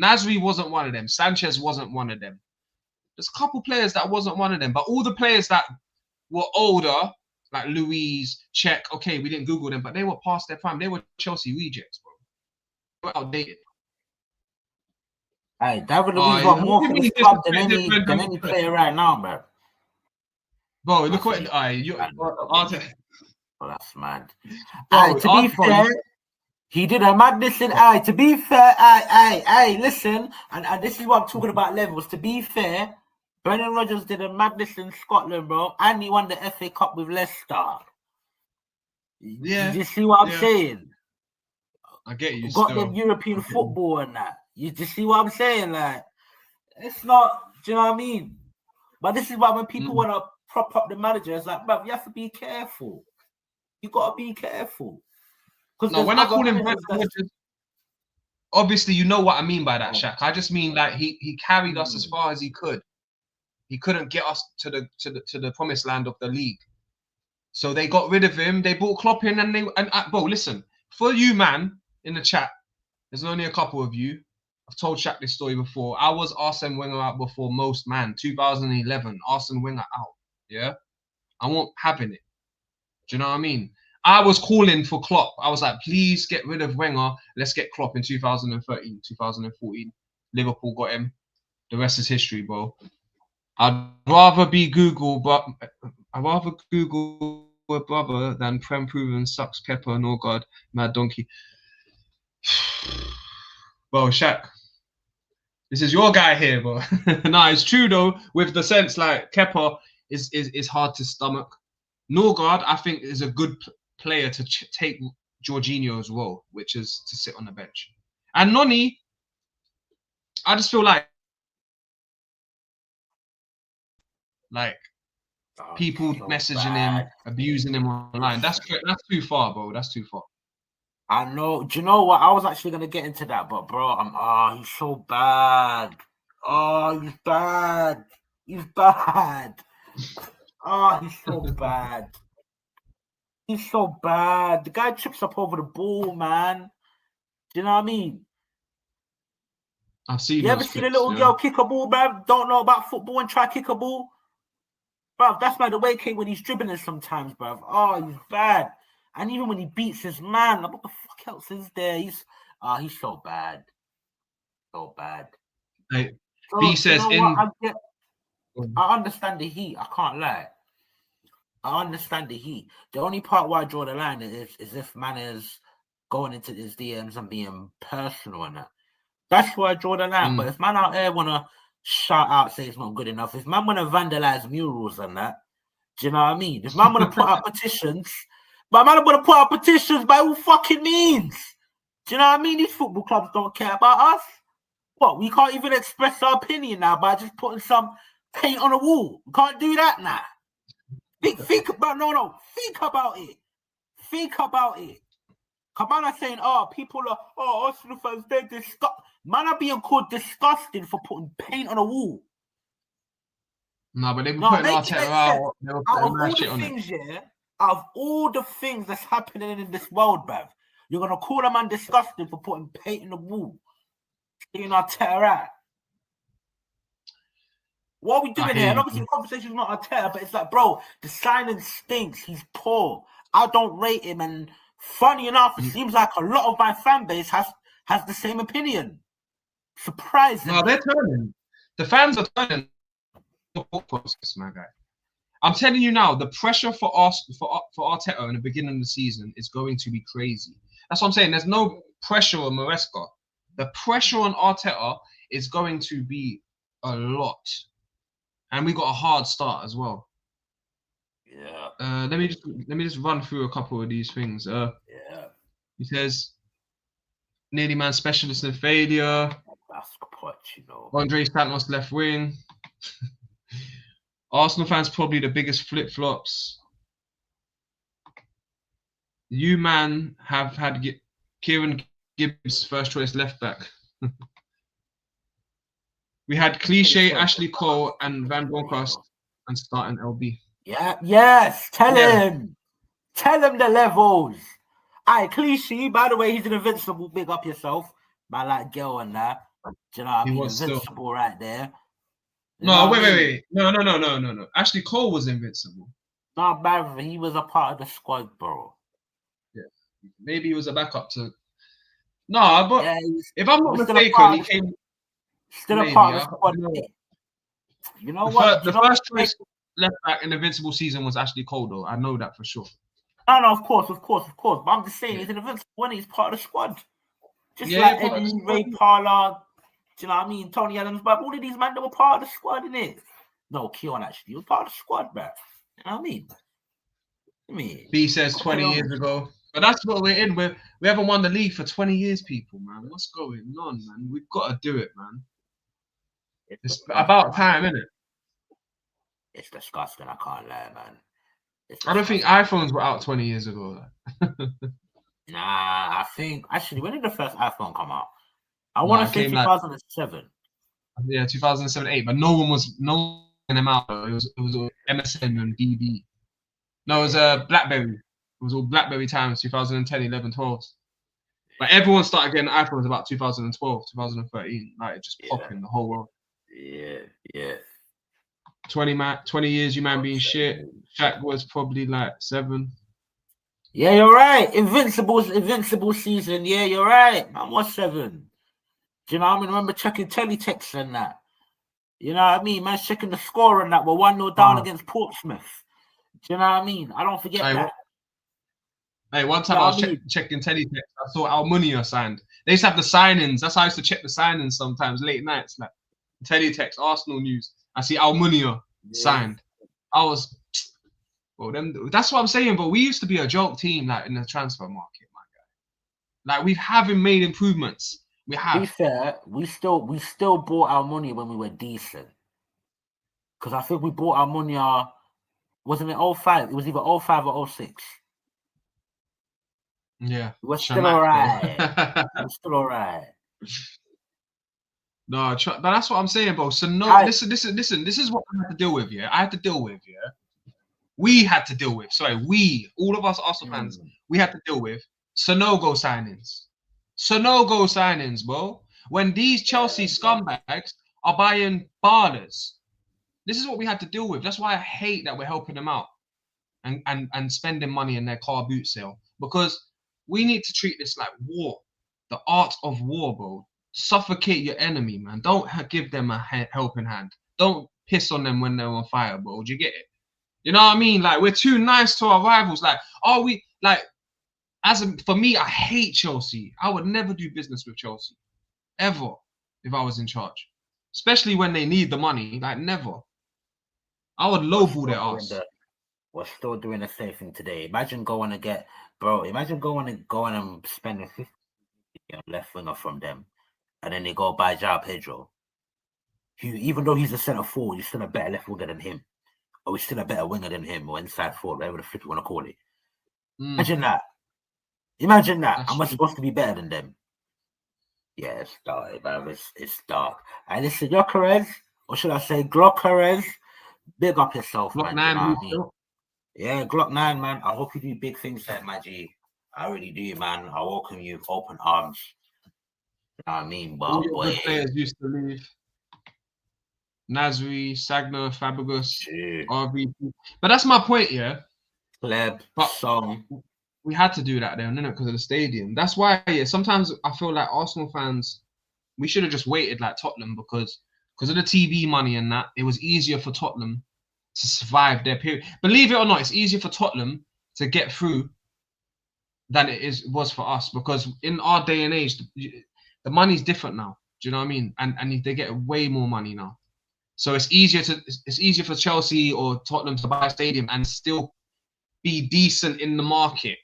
Nasri wasn't one of them. Sanchez wasn't one of them. There's a couple players that wasn't one of them, but all the players that were older, like Luiz, Czech, okay, we didn't Google them, but they were past their prime. They were Chelsea rejects, bro. They were outdated. Hey, David Luiz got more for the club than any player right now, bro. Bro, look what that's mad. To be fair, he did a madness in to be fair, listen, and this is what I'm talking about levels. To be fair, Brendan Rodgers did a madness in Scotland, bro, and he won the FA Cup with Leicester. Yeah. You see what I'm saying? I get you. Got them European football and that. You just see what I'm saying? Like, it's not, do you know what I mean? But this is why when people want to prop up the manager, it's like, bro, you have to be careful. You got to be careful. No, when I call him Brendan Rodgers, obviously you know what I mean by that, Shaq. I just mean like he carried us as far as he could. He couldn't get us to the promised land of the league. So they got rid of him. They brought Klopp in, bro, listen, for you, man, in the chat, there's only a couple of you. I've told Shaq this story before. I was Arsene Wenger out before most, man. 2011, Arsene Wenger out. Yeah, I won't having it. Do you know what I mean? I was calling for Klopp. I was like, please get rid of Wenger. Let's get Klopp in 2013, 2014. Liverpool got him. The rest is history, bro. I'd rather be Google, but I'd rather Google a brother than Prem proven sucks Kepa, no god, mad donkey. Bro, Shaq, this is your guy here, bro. Nah, it's true though, with the sense like Kepa is hard to stomach. Norgard, I think, is a good player to take Jorginho's role, which is to sit on the bench. And Noni, I just feel like people messaging him, abusing him online. That's too far, bro. That's too far. I know. Do you know what? I was actually gonna get into that, but bro, he's so bad. Oh, he's bad. He's bad. Oh, he's so bad. He's so bad. The guy trips up over the ball, man. Do you know what I mean? I've seen. You ever seen a little girl kick a ball, man? Don't know about football and try kick a ball, bro. That's by the way came when he's dribbling sometimes, bro. Oh, he's bad. And even when he beats his man, like, what the fuck else is there? He's so bad. So bad. Hey, so, B says I understand the heat. I can't lie. I understand the heat. The only part where I draw the line is if man is going into his DMs and being personal and that. That's where I draw the line. But if man out there want to shout out, say it's not good enough, if man want to vandalize murals and that, do you know what I mean? If man want to put out petitions, but man want to put out petitions by all fucking means. Do you know what I mean? These football clubs don't care about us. What? We can't even express our opinion now by just putting some paint on a wall. We can't do that now. Think about it. Think about it. Come on, I'm saying, people are, Arsenal fans, they're disgusting. Man are being called disgusting for putting paint on a wall. No, but they were putting Arteta out. They were putting mad shit on it. Out of all the things that's happening in this world, bruv, you're going to call a man disgusting for putting paint on the wall. Saying Arteta out. What are we doing here? And obviously the conversation's not Arteta, but it's like, bro, the signing stinks. He's poor. I don't rate him. And funny enough, it seems like a lot of my fan base has the same opinion. Surprising. No, they're turning. The fans are turning the process, my guy. I'm telling you now, the pressure for Arteta in the beginning of the season is going to be crazy. That's what I'm saying. There's no pressure on Maresca. The pressure on Arteta is going to be a lot. And we got a hard start as well. Yeah. Let me just run through a couple of these things. Yeah. He says, nearly man specialist in failure. Andre Santos left wing. Arsenal fans probably the biggest flip-flops. You man have had Kieran Gibbs first choice left back. We had Cliche, Ashley Cole, and Van Bronckhorst and starting LB. Yeah, yes. Tell him the levels. Aye, Cliche, by the way, he's an invincible. Big up yourself. My like girl and that. Do you know what I mean? Invincible right there. No, wait. No. Ashley Cole was invincible. No, man, he was a part of the squad, bro. Yeah. Maybe he was a backup to. No, but if I'm not mistaken, he came. Still a part of the squad. You know what? The first choice left back in the invincible season was Ashley Cole, though. I know that for sure. No, of course. But I'm just saying, he's an invincible when he's part of the squad. Just like Eddie, Ray Parlour, do you know what I mean? Tony Adams, but all of these men, they were part of the squad, innit? No, Keon actually, he was part of the squad, bro. You know what I mean? B says 20 years ago. But that's what we're in. We haven't won the league for 20 years, people, man. What's going on, man? We've got to do it, man. It's about time, isn't it? It's disgusting. I can't lie, man. I don't think iPhones were out 20 years ago. Nah, I think actually, when did the first iPhone come out? I want to say 2007. Yeah, 2007, 8. But no one was them out. It was MSN and BB. No, it was BlackBerry. It was all BlackBerry times, 2010, 11, 12. But everyone started getting iPhones about 2012, 2013. Like it just popping the whole world. Yeah. 20 years, you man being shit. Shaq was probably like 7. Yeah, you're right. Invincible season. Yeah, you're right. Man was 7. Do you know what I mean? I remember checking teletext and that. You know what I mean? Man's checking the score and that. We're 1-0 down against Portsmouth. Do you know what I mean? I don't forget that. Hey, one time I was checking teletext. I saw Almunia signed. They used to have the signings. That's how I used to check the signings sometimes, late nights. Like teletext, Arsenal news. I see Almunia signed. I was, well, that's what I'm saying. But we used to be a joke team, like in the transfer market, my guy. Like we haven't made improvements. We have. To be fair, we still bought Almunia when we were decent. Because I think we bought Almunia, wasn't it 05? It was either 05 or 06. Yeah, we're still alright. We're still alright. No, but that's what I'm saying, bro. So no, listen. This is what I had to deal with. Yeah, I had to deal with. Yeah, we had to deal with. Sorry, all of us Arsenal fans, we had to deal with Sonogo signings, bro. When these Chelsea scumbags are buying ballers, this is what we had to deal with. That's why I hate that we're helping them out and spending money in their car boot sale, because we need to treat this like war, the art of war, bro. Suffocate your enemy, man. Don't give them a helping hand. Don't piss on them when they're on fire, bro. Do you get it? You know what I mean? Like, we're too nice to our rivals. Like, for me, I hate Chelsea. I would never do business with Chelsea, ever, if I was in charge. Especially when they need the money. Like, never. I would lowball their ass. We're still doing the same thing today. Imagine going and spending 50 left winger from them, and then they go buy João Pedro. Even though he's a centre forward, he's still a better left winger than him, or he's still a better winger than him, or inside forward, whatever the flip you want to call it. Imagine that. And we're supposed to be better than them. Yeah, it's dark, man. It's dark. And listen, Gyokeres, or should I say Gyokeres, big up yourself, Glock man. 9, you know what I mean? Yeah, Glock 9, man. I hope you do big things there, my G. I really do, man. I welcome you with open arms. You know what I mean? But all good players used to leave. Nasri, Sagna, Fabregas, RVP. But that's my point, yeah. Pleb, Song. We had to do that then, didn't it? Because of the stadium. That's why, yeah, sometimes I feel like Arsenal fans, we should have just waited like Tottenham, because of the TV money and that, it was easier for Tottenham to survive their period. Believe it or not, it's easier for Tottenham to get through than it was for us, because in our day and age, the money's different now. Do you know what I mean? And they get way more money now. So it's easier for Chelsea or Tottenham to buy a stadium and still be decent in the market.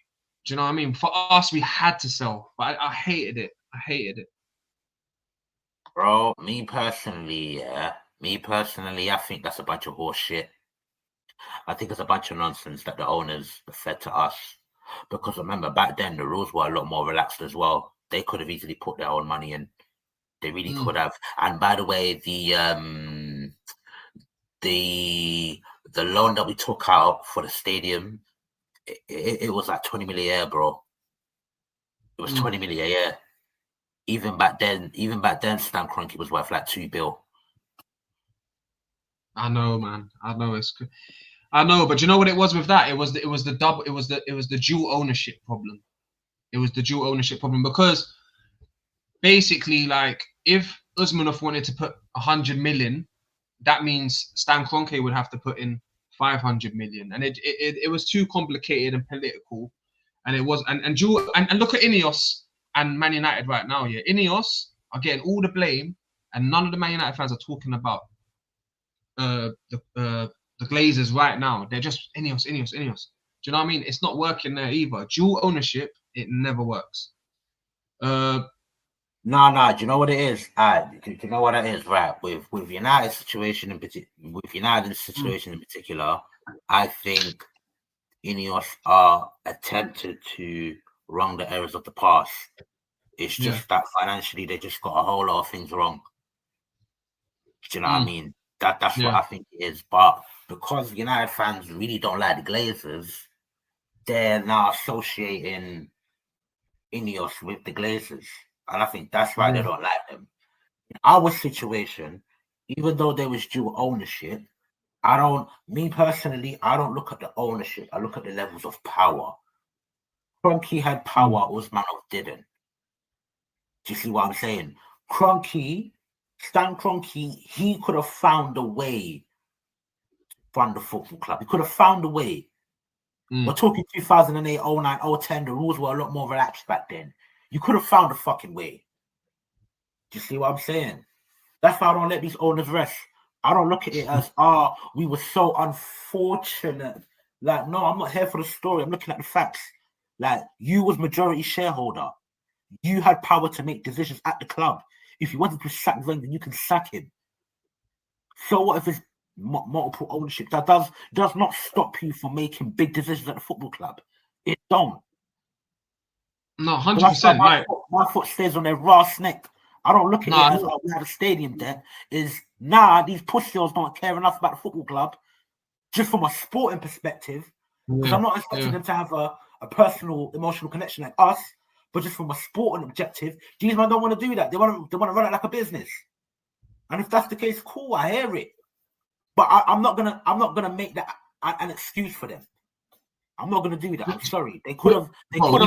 Do you know what I mean? For us, we had to sell, but I hated it. Bro, me personally, I think that's a bunch of horse shit. I think it's a bunch of nonsense that the owners said to us. Because remember, back then, the rules were a lot more relaxed as well. They could have easily put their own money in. They really could have. And by the way, the loan that we took out for the stadium, it was like 20 million a year, bro. It was 20 million a year. Even back then, Stan Kroenke was worth like $2 billion. I know, man. I know, but you know what it was with that? It was the dual ownership problem. It was the dual ownership problem, because basically, like, if Usmanov wanted to put 100 million, that means Stan Kroenke would have to put in 500 million, and it was too complicated and political, and it was and look at Ineos and Man United right now. Yeah, Ineos are getting all the blame, and none of the Man United fans are talking about the Glazers right now. They're just Ineos. Do you know what I mean? It's not working there either. Dual ownership, it never works. No. Do you know what it is? Do you know what it is? Right, with United's situation in particular, I think Ineos are attempted to wrong the errors of the past. It's just that financially they just got a whole lot of things wrong. Do you know what I mean? That's what I think it is. But because United fans really don't like the Glazers, they're now associating Ineos with the Glazers. And I think that's why they don't like them. In our situation, even though there was dual ownership, me personally, I don't look at the ownership. I look at the levels of power. Kroenke had power, Usmanov didn't. Do you see what I'm saying? Stan Kroenke, he could have found a way to run the football club. He could have found a way. We're talking 2008, 09, 010. The rules were a lot more relaxed back then. You could have found a fucking way. Do you see what I'm saying? That's why I don't let these owners rest. I don't look at it as, we were so unfortunate. Like, no, I'm not here for the story. I'm looking at the facts. Like, you was majority shareholder. You had power to make decisions at the club. If you wanted to sack Wenger, you can sack him. So what if it's multiple ownership? That does not stop you from making big decisions at the football club. It don't. No, 100%. My foot stays on their raw neck. I don't look at it as, we have a stadium there. These push-girls don't care enough about the football club, just from a sporting perspective, because I'm not expecting them to have a personal, emotional connection like us, but just from a sporting objective, these men don't want to do that. They want to run it like a business. And if that's the case, cool, I hear it. But I'm not gonna make that an excuse for them. I'm not gonna do that. I'm sorry. They could have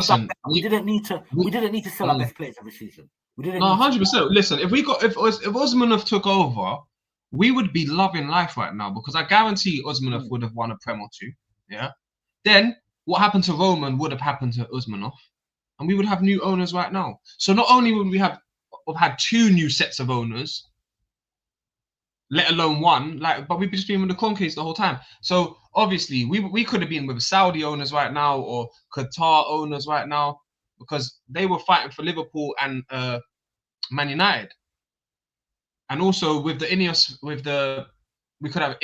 done better. We didn't need to sell our best players every season. We didn't. No, 100%. Listen, if Osmanov took over, we would be loving life right now, because I guarantee Osmanov would have won a Prem or two. Yeah. Then what happened to Roman would have happened to Osmanov, and we would have new owners right now. So not only would we have had two new sets of owners, let alone one, but we've just been with the Kroenkes the whole time. So obviously we could have been with Saudi owners right now or Qatar owners right now, because they were fighting for Liverpool and Man United. And also with the Ineos, we could have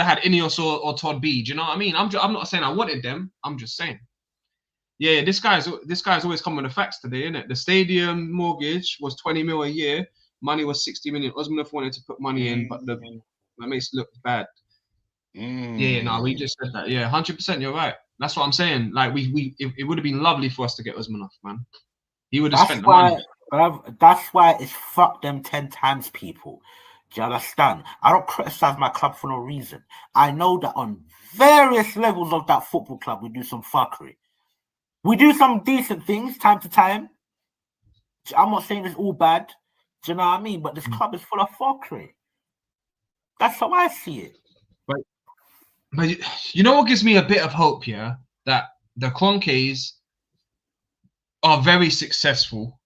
had Ineos or Todd B. Do you know what I mean? I'm not saying I wanted them. I'm just saying. Yeah, this guy's always coming with the facts today, isn't it? The stadium mortgage was 20 mil a year. Money was 60 million. Osmanov wanted to put money in, but that makes it look bad. Yeah, no, we just said that. Yeah, 100%. You're right. That's what I'm saying. Like it would have been lovely for us to get Osmanov, man. He would have spent the money. That's why it's fuck them 10 times, people. Do you understand? I don't criticize my club for no reason. I know that on various levels of that football club, we do some fuckery. We do some decent things time to time. I'm not saying it's all bad. Do you know what I mean? But this club is full of fuckery. That's how I see it. But you know what gives me a bit of hope here? That the Kroenkes are very successful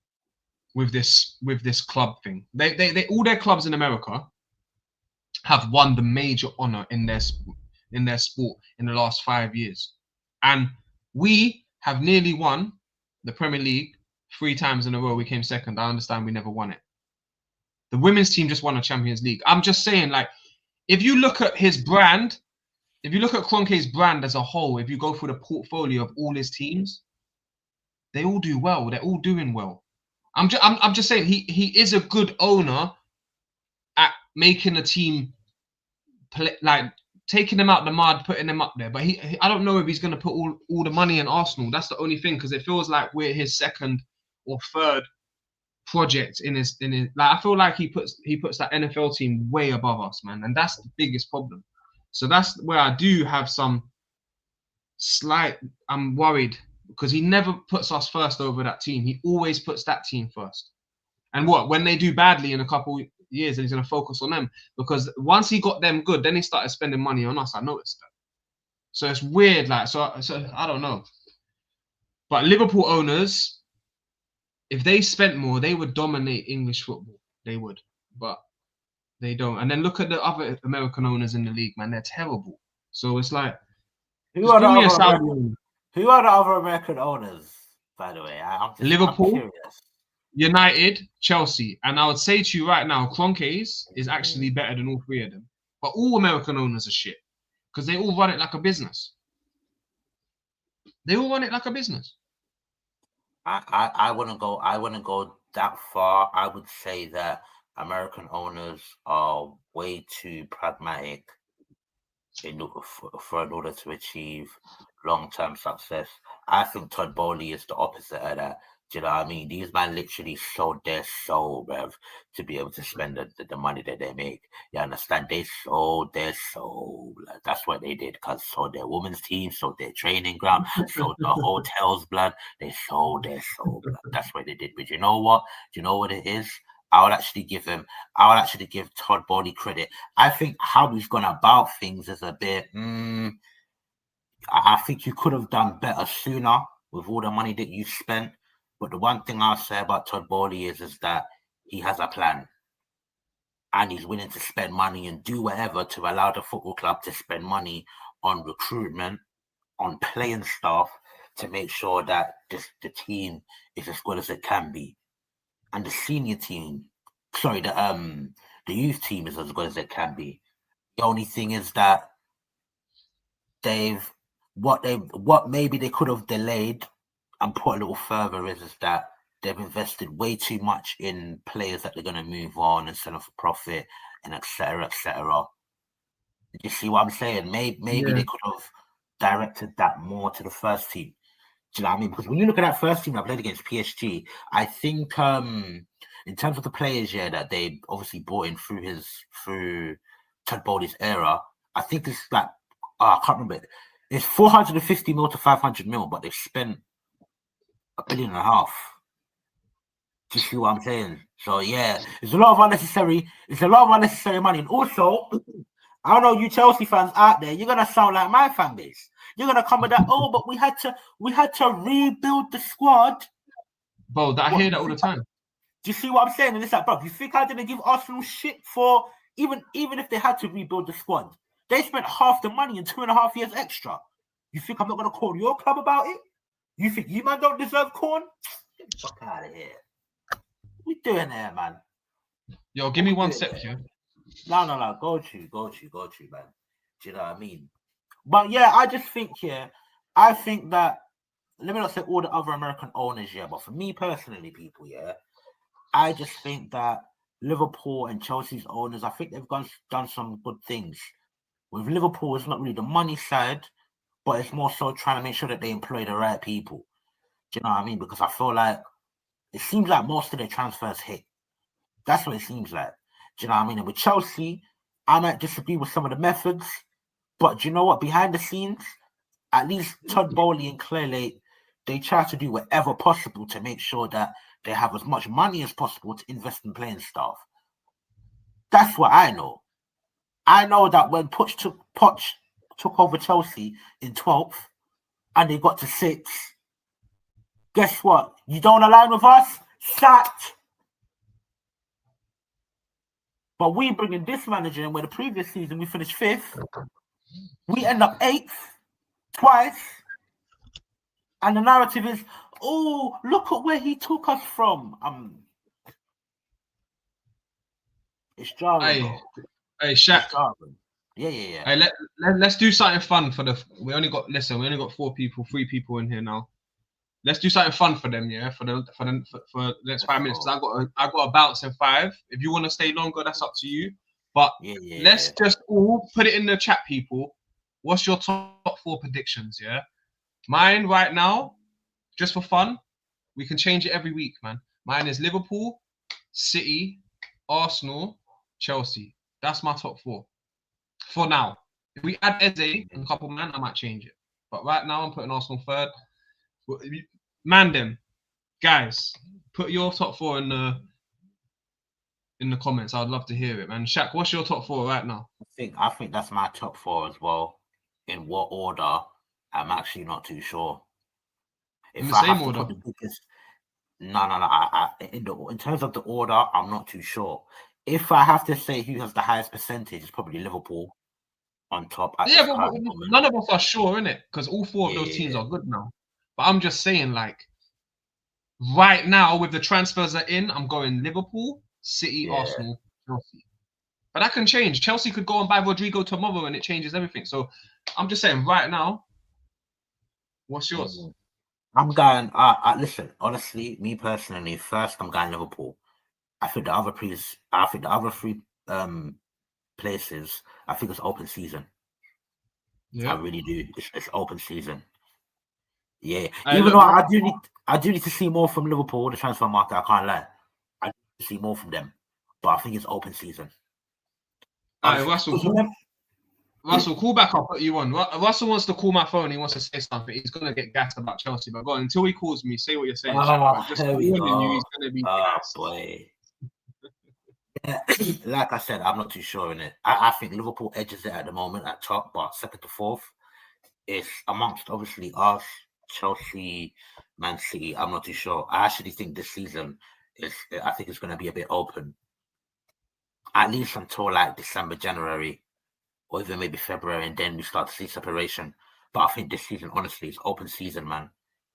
with this club thing. They all their clubs in America have won the major honor in their sport in the last 5 years, and we have nearly won the Premier League 3 times in a row. We came second. I understand we never won it. The women's team just won a Champions League. I'm just saying, like, if you look at his brand, if you look at Kroenke's brand as a whole, if you go through the portfolio of all his teams, they all do well. They're all doing well. I'm just saying he is a good owner at making a team play, like taking them out the mud, putting them up there. But I don't know if he's going to put all the money in Arsenal. That's the only thing, because it feels like we're his second or third project in his. Like, I feel like he puts that NFL team way above us, man, and that's the biggest problem. So that's where I do have some slight. I'm worried, because he never puts us first over that team. He always puts that team first. And when they do badly in a couple years, then he's going to focus on them, because once he got them good, then he started spending money on us. I noticed that. So it's weird, like, so I don't know. But Liverpool owners, if they spent more, they would dominate English football. They would, but they don't. And then look at the other American owners in the league, man. They're terrible. So it's like, who are the other American owners, by the way? I'm Liverpool, United, Chelsea. And I would say to you right now, Kroenkes is actually better than all 3 of them. But all American owners are shit, because they all run it like a business. They all run it like a business. I wouldn't go that far. I would say that American owners are way too pragmatic in order to achieve long-term success. I think Todd Bowley is the opposite of that. Do you know what I mean? These men literally sold their soul, bruv, to be able to spend the money that they make. You understand? They sold their soul. That's what they did, because sold their women's team, sold their training ground, sold the hotels, blood. They sold their soul, blood. That's what they did. But you know what? Do you know what it is? I would actually give Todd Bowley credit. I think how he's gone about things is a bit. I think you could have done better sooner with all the money that you spent. But the one thing I'll say about Todd Bowley is that he has a plan. And he's willing to spend money and do whatever to allow the football club to spend money on recruitment, on playing staff, to make sure that the team is as good as it can be. And the senior team, the youth team is as good as it can be. The only thing is that what maybe they could have delayed and put a little further is that they've invested way too much in players that they're going to move on and sell them for profit and etc. etc. You see what I'm saying? Maybe they could have directed that more to the first team. Do you know what I mean? Because when you look at that first team that played against PSG, I think in terms of the players that they obviously brought in through Todd Bowley's era, I think it's like I can't remember. It's 450 mil to 500 mil, but they've spent $1.5 billion. Do you see what I'm saying? So yeah, it's a lot of unnecessary money. And also, I don't know, you Chelsea fans out there, you're gonna sound like my fan base. You're gonna come with that. Oh, but we had to rebuild the squad. Bro, I hear that all the time. Do you see what I'm saying? And it's like, bro, you think I didn't give Arsenal shit for even if they had to rebuild the squad? They spent half the money in 2.5 years extra. You think I'm not gonna call your club about it? You think you man don't deserve corn? Get the fuck out of here. What we doing there, man? Yo, give me 1 sec here. No. Go to, man. Do you know what I mean? But yeah, I just think I think that, let me not say all the other American owners, but for me personally, people, I just think that Liverpool and Chelsea's owners, I think they've done some good things. With Liverpool, it's not really the money side, but it's more so trying to make sure that they employ the right people. Do you know what I mean? Because I feel like it seems like most of their transfers hit. That's what it seems like. Do you know what I mean? And with Chelsea, I might disagree with some of the methods, but do you know what? Behind the scenes, at least Todd Bowley and Claire Lake, they try to do whatever possible to make sure that they have as much money as possible to invest in playing staff. That's what I know. I know that when Poch took over Chelsea in 12th and they got to 6th, guess what? You don't align with us? Sacked. But we bring in this manager, and where the previous season we finished 5th, we end up 8th twice. And the narrative is, oh, look at where he took us from. It's jarring. Hey, Shaq. Yeah. Hey, let's do something fun for we only got 3 people in here now. Let's do something fun for them, for the next 5 minutes. Because I got a bounce in 5. If you want to stay longer, that's up to you. But let's just all put it in the chat, people. What's your top 4 predictions? Mine right now, just for fun, we can change it every week, man. Mine is Liverpool, City, Arsenal, Chelsea. That's my top 4 for now. If we add Eze and a couple man, I might change it. But right now, I'm putting Arsenal 3rd. Man, them guys, put your top 4 in the comments. I'd love to hear it, man. Shaq, what's your top 4 right now? I think that's my top 4 as well. In what order? I'm actually not too sure. In the same order? No. In terms of the order, I'm not too sure. If I have to say who has the highest percentage, it's probably Liverpool on top. But none of us are sure, innit? Because all 4 of those teams are good now. But I'm just saying, like, right now with the transfers that are in, I'm going Liverpool, City, Arsenal, Chelsea. But that can change. Chelsea could go and buy Rodrigo tomorrow and it changes everything. So I'm just saying, right now, what's yours? I'm going. Listen, honestly, me personally, first I'm going Liverpool. I think the other 3 places, I think it's open season. I really do. It's open season. Yeah. Even though I do need to see more from Liverpool, the transfer market. I can't lie. I need to see more from them, but I think it's open season. All right, Russell, call back. I'll put you on. Russell wants to call my phone. He wants to say something. He's gonna get gassed about Chelsea, but go on until he calls me. Say what you're saying. Just warning you, he's gonna be gassed. Boy. Yeah, like I said, I'm not too sure in it. I think Liverpool edges it at the moment at top, but second to fourth is amongst obviously us, Chelsea, Man City. I'm not too sure. I actually think this season I think it's going to be a bit open, at least until like December, January, or even maybe February, and then we start to see separation. But I think this season, honestly, is open season, man.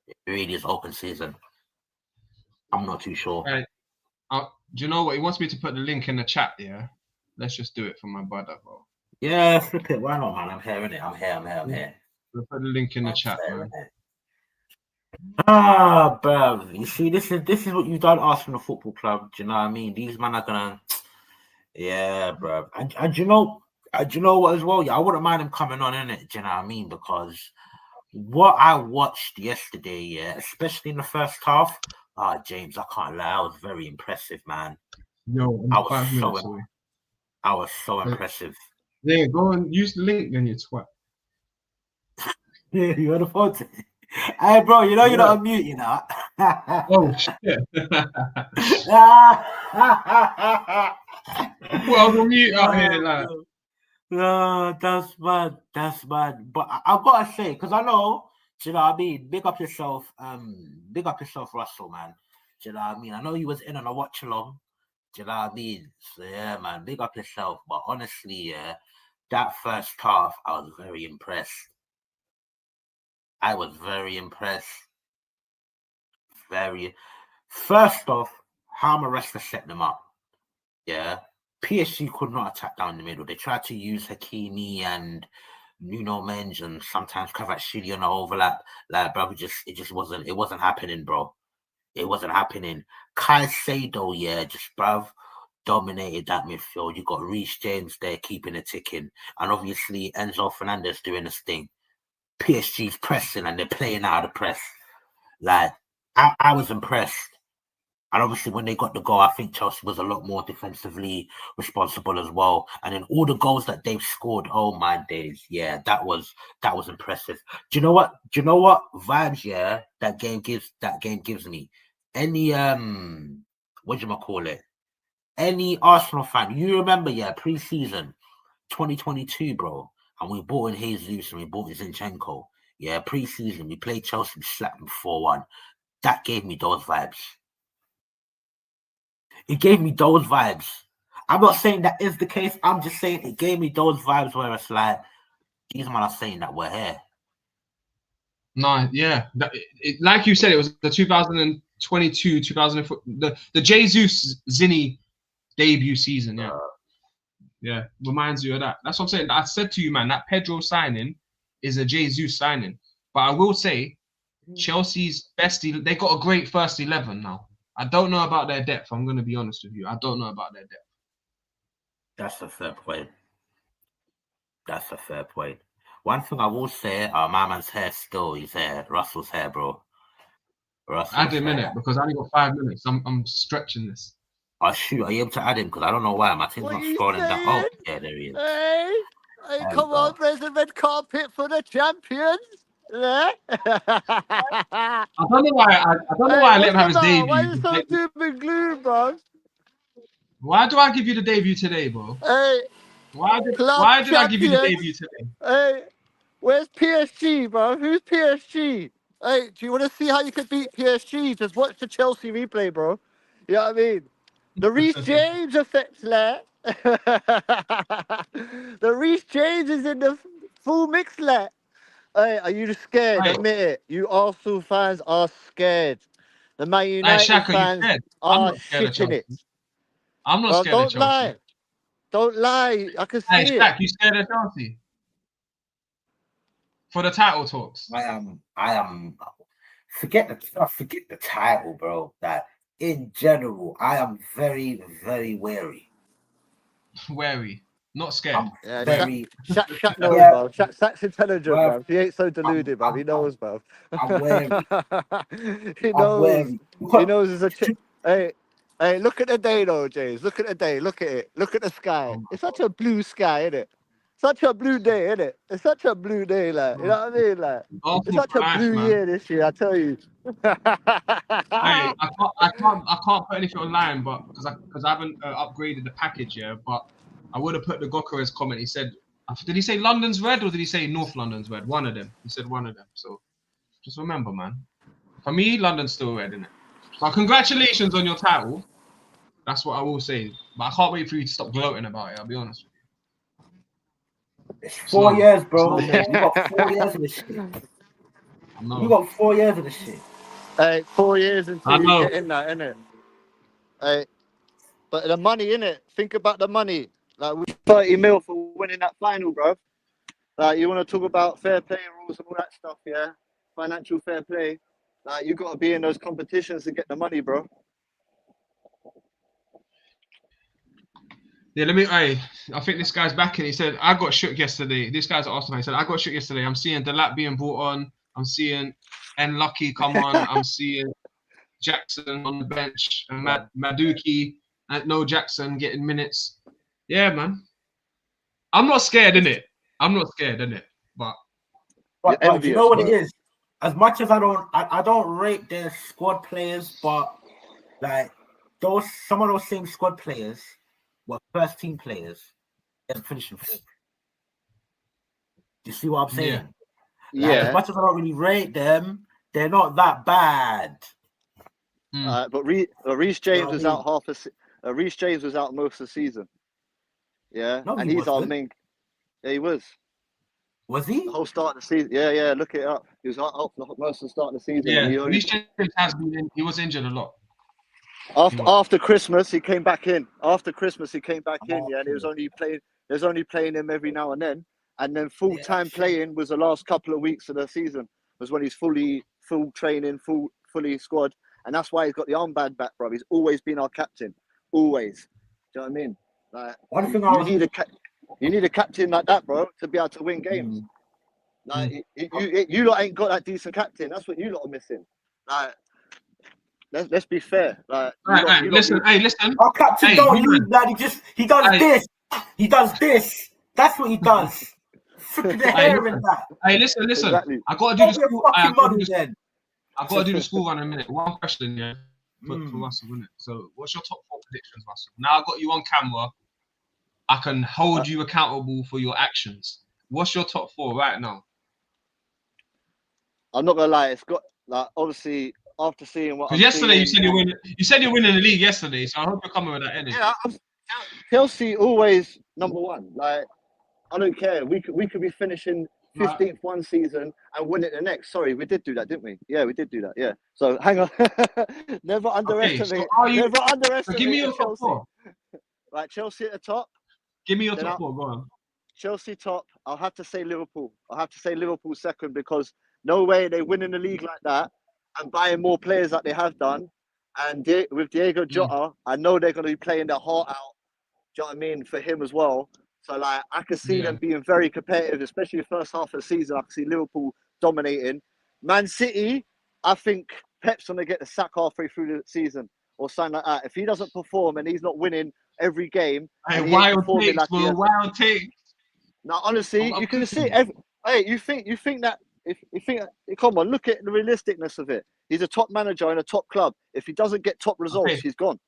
It really is open season. I'm not too sure. Right. Do you know what? He wants me to put the link in the chat. Yeah, let's just do it for my brother, bro. Yeah, flip it. Why not, man? I'm hearing it. I'm here. We'll put the link in the chat, man. Ah, bruv. You see, this is what you don't ask from the football club. Do you know what I mean? These men are gonna, yeah, bruv. And do you know what as well? Yeah, I wouldn't mind him coming on in it. Do you know what I mean? Because what I watched yesterday, yeah, especially in the first half, James, I can't lie, I was very impressive, man. Yo, I'm 5 minutes away. I was so impressive. Yeah, go and use the link then, you twat. Yeah, you on the phone. Hey, bro, you know you're not on mute, you know. Oh shit! Well, I'm on mute out here, like. No, that's bad. That's bad. But I've got to say, because I know, do you know what I mean? Big up yourself, Russell, man. Do you know what I mean? I know you was in on a watch along. Do you know what I mean? So yeah, man, big up yourself. But honestly, yeah, that first half, I was very impressed. I was very impressed. First off, how Maresca set them up. Yeah. PSG could not attack down the middle. They tried to use Hakimi and Nuno Mendes and sometimes Kvaratskhelia on the overlap. Like, bro, it wasn't happening, bro. It wasn't happening. Caicedo, yeah, just bruv, dominated that midfield. You got Reece James there keeping it ticking. And obviously Enzo Fernandez doing his thing. PSG's pressing and they're playing out of the press. Like, I was impressed. And obviously, when they got the goal, I think Chelsea was a lot more defensively responsible as well. And then all the goals that they've scored, oh my days, yeah, that was impressive. Do you know what? Vibes, yeah, that game gives me. Any what do you call it? Any Arsenal fan, you remember, yeah, pre-season 2022, bro, and we bought in Jesus and we bought in Zinchenko. Yeah, pre-season, we played Chelsea, we slapped them 4-1. That gave me those vibes. It gave me those vibes. I'm not saying that is the case. I'm just saying it gave me those vibes where it's like, these men are saying that we're here. No, yeah. Like you said, it was the 2022, 2004, the Jesus Zinni debut season, yeah. Yeah, reminds you of that. That's what I'm saying. I said to you, man, that Pedro signing is a Jesus signing. But I will say, Chelsea's best, they got a great first 11 now. I don't know about their depth. I'm going to be honest with you. I don't know about their depth. That's a fair point. One thing I will say, my man's hair still, his hair, Russell's hair, bro. Add him in it because I only got 5 minutes. I'm stretching this. Oh, shoot. Are you able to add him? Because I don't know why. My thing's not scrolling down. Oh, yeah, there he is. Hey, come on, there's a red carpet for the champions. Yeah. I don't know why. I don't know why I let him have his debut. Why are you so doom and gloom, bro? Why do I give you the debut today, bro? Hey, why did I give you the debut today? Hey, where's PSG, bro? Who's PSG? Hey, do you want to see how you could beat PSG? Just watch the Chelsea replay, bro. You know what I mean? The Reece James effect, there. The Reece James is in the full mix, there. Hey, are you scared? Right. Admit it. You Arsenal fans are scared. The Man United fans are shitting it. I'm not scared of Chelsea. Don't lie. I can see it. Shaq, you scared of Chelsea? For the title talks. I am. Forget the title, bro. That in general, I am very, very wary. Wary. Not scared. Yeah, Shaq knows, bro. Shaq's intelligent, bro. He ain't so deluded, bro. He knows, bro. I'm wary. He knows. He knows there's a chip. Hey, look at the day, though, James. Look at the day. Look at it. Look at the sky. It's such a blue sky, isn't it? such a blue day, isn't it? It's such a blue day, like, you know what I mean? Like, it's Arsenal such for a life, blue man. year this year, I tell you. Hey, I can't put anything online, but because I haven't upgraded the package yet. But I would have put the Gyokeres comment. He said, did he say London's red or did he say North London's red? One of them. He said one of them. So just remember, man. For me, London's still red, isn't it? So congratulations on your title. That's what I will say. But I can't wait for you to stop gloating about it. I'll be honest with you. It's 4 years, bro. Slow mo. We got 4 years of this shit. I know. We got 4 years of this shit. Hey, 4 years until I you know. get in that, innit? Hey, but the money, innit? Think about the money. Like, we 30 mil for winning that final, bro. Like, you want to talk about fair play rules and all that stuff, yeah? Financial fair play. Like, you got to be in those competitions to get the money, bro. Yeah, I think this guy's back and he said, I got shook yesterday. This guy's at Arsenal. He said, I got shook yesterday. I'm seeing Delap being brought on. I'm seeing Lucky come on. I'm seeing Jackson on the bench and Maduki and no Jackson getting minutes. Yeah, man. I'm not scared, innit? But you know what it is? As much as I don't rate their squad players, but like some of those same squad players were first team players and finishing fifth. You see what I'm saying? Yeah. As much as I don't really rate them, they're not that bad. But Reece James was out Reece James was out most of the season. Yeah, no, and he's our main. Yeah, he was. Was he? The whole start of the season. Yeah, look it up. He was out for most of the start of the season. Yeah, Reece James has been. He was injured a lot. After Christmas, he came back in. Yeah, and he was only playing. There's only playing him every now and then. And then full-time playing was the last couple of weeks of the season. Was when he's full training, fully squad, and that's why he's got the armband back, bro. He's always been our captain, always. Do you know what I mean? Like, one thing you need a captain like that, bro, to be able to win games. Like you lot ain't got that decent captain. That's what you lot are missing. Like, let's be fair. Like, listen. Our captain don't lead, lad. He does this. He does this. That's what he does. Freaking the hair in that. Hey, listen. Exactly. I gotta do the school. I gotta do the school run in a minute. One question, yeah, for Russell, isn't it? So, what's your top 4 predictions, Russell? Now I got you on camera. I can hold you accountable for your actions. What's your top 4 right now? I'm not gonna lie. It's got like obviously after seeing what. Yesterday you said you're winning. You said you're winning the league yesterday, so I hope you're coming with that energy. Yeah, Chelsea always number one. Like, I don't care. We could be finishing 15th one season and win it the next. Sorry, we did do that, didn't we? Yeah, we did do that. Yeah. So hang on. Never underestimate. Never underestimate. Give me your top 4. Right, Chelsea at the top. Give me your top 4. Go on. Chelsea top. I'll have to say Liverpool. Second because no way they win in the league like that and buying more players like they have done. And with Diego Jota, I know they're going to be playing their heart out. Do you know what I mean? For him as well. So, like, I can see them being very competitive, especially the first half of the season. I can see Liverpool dominating. Man City, I think Pep's going to get the sack halfway through the season or something like that. If he doesn't perform and he's not winning every game, wild takes. Now, honestly, you can see. You think that come on, look at the realisticness of it. He's a top manager in a top club. If he doesn't get top results, he's gone.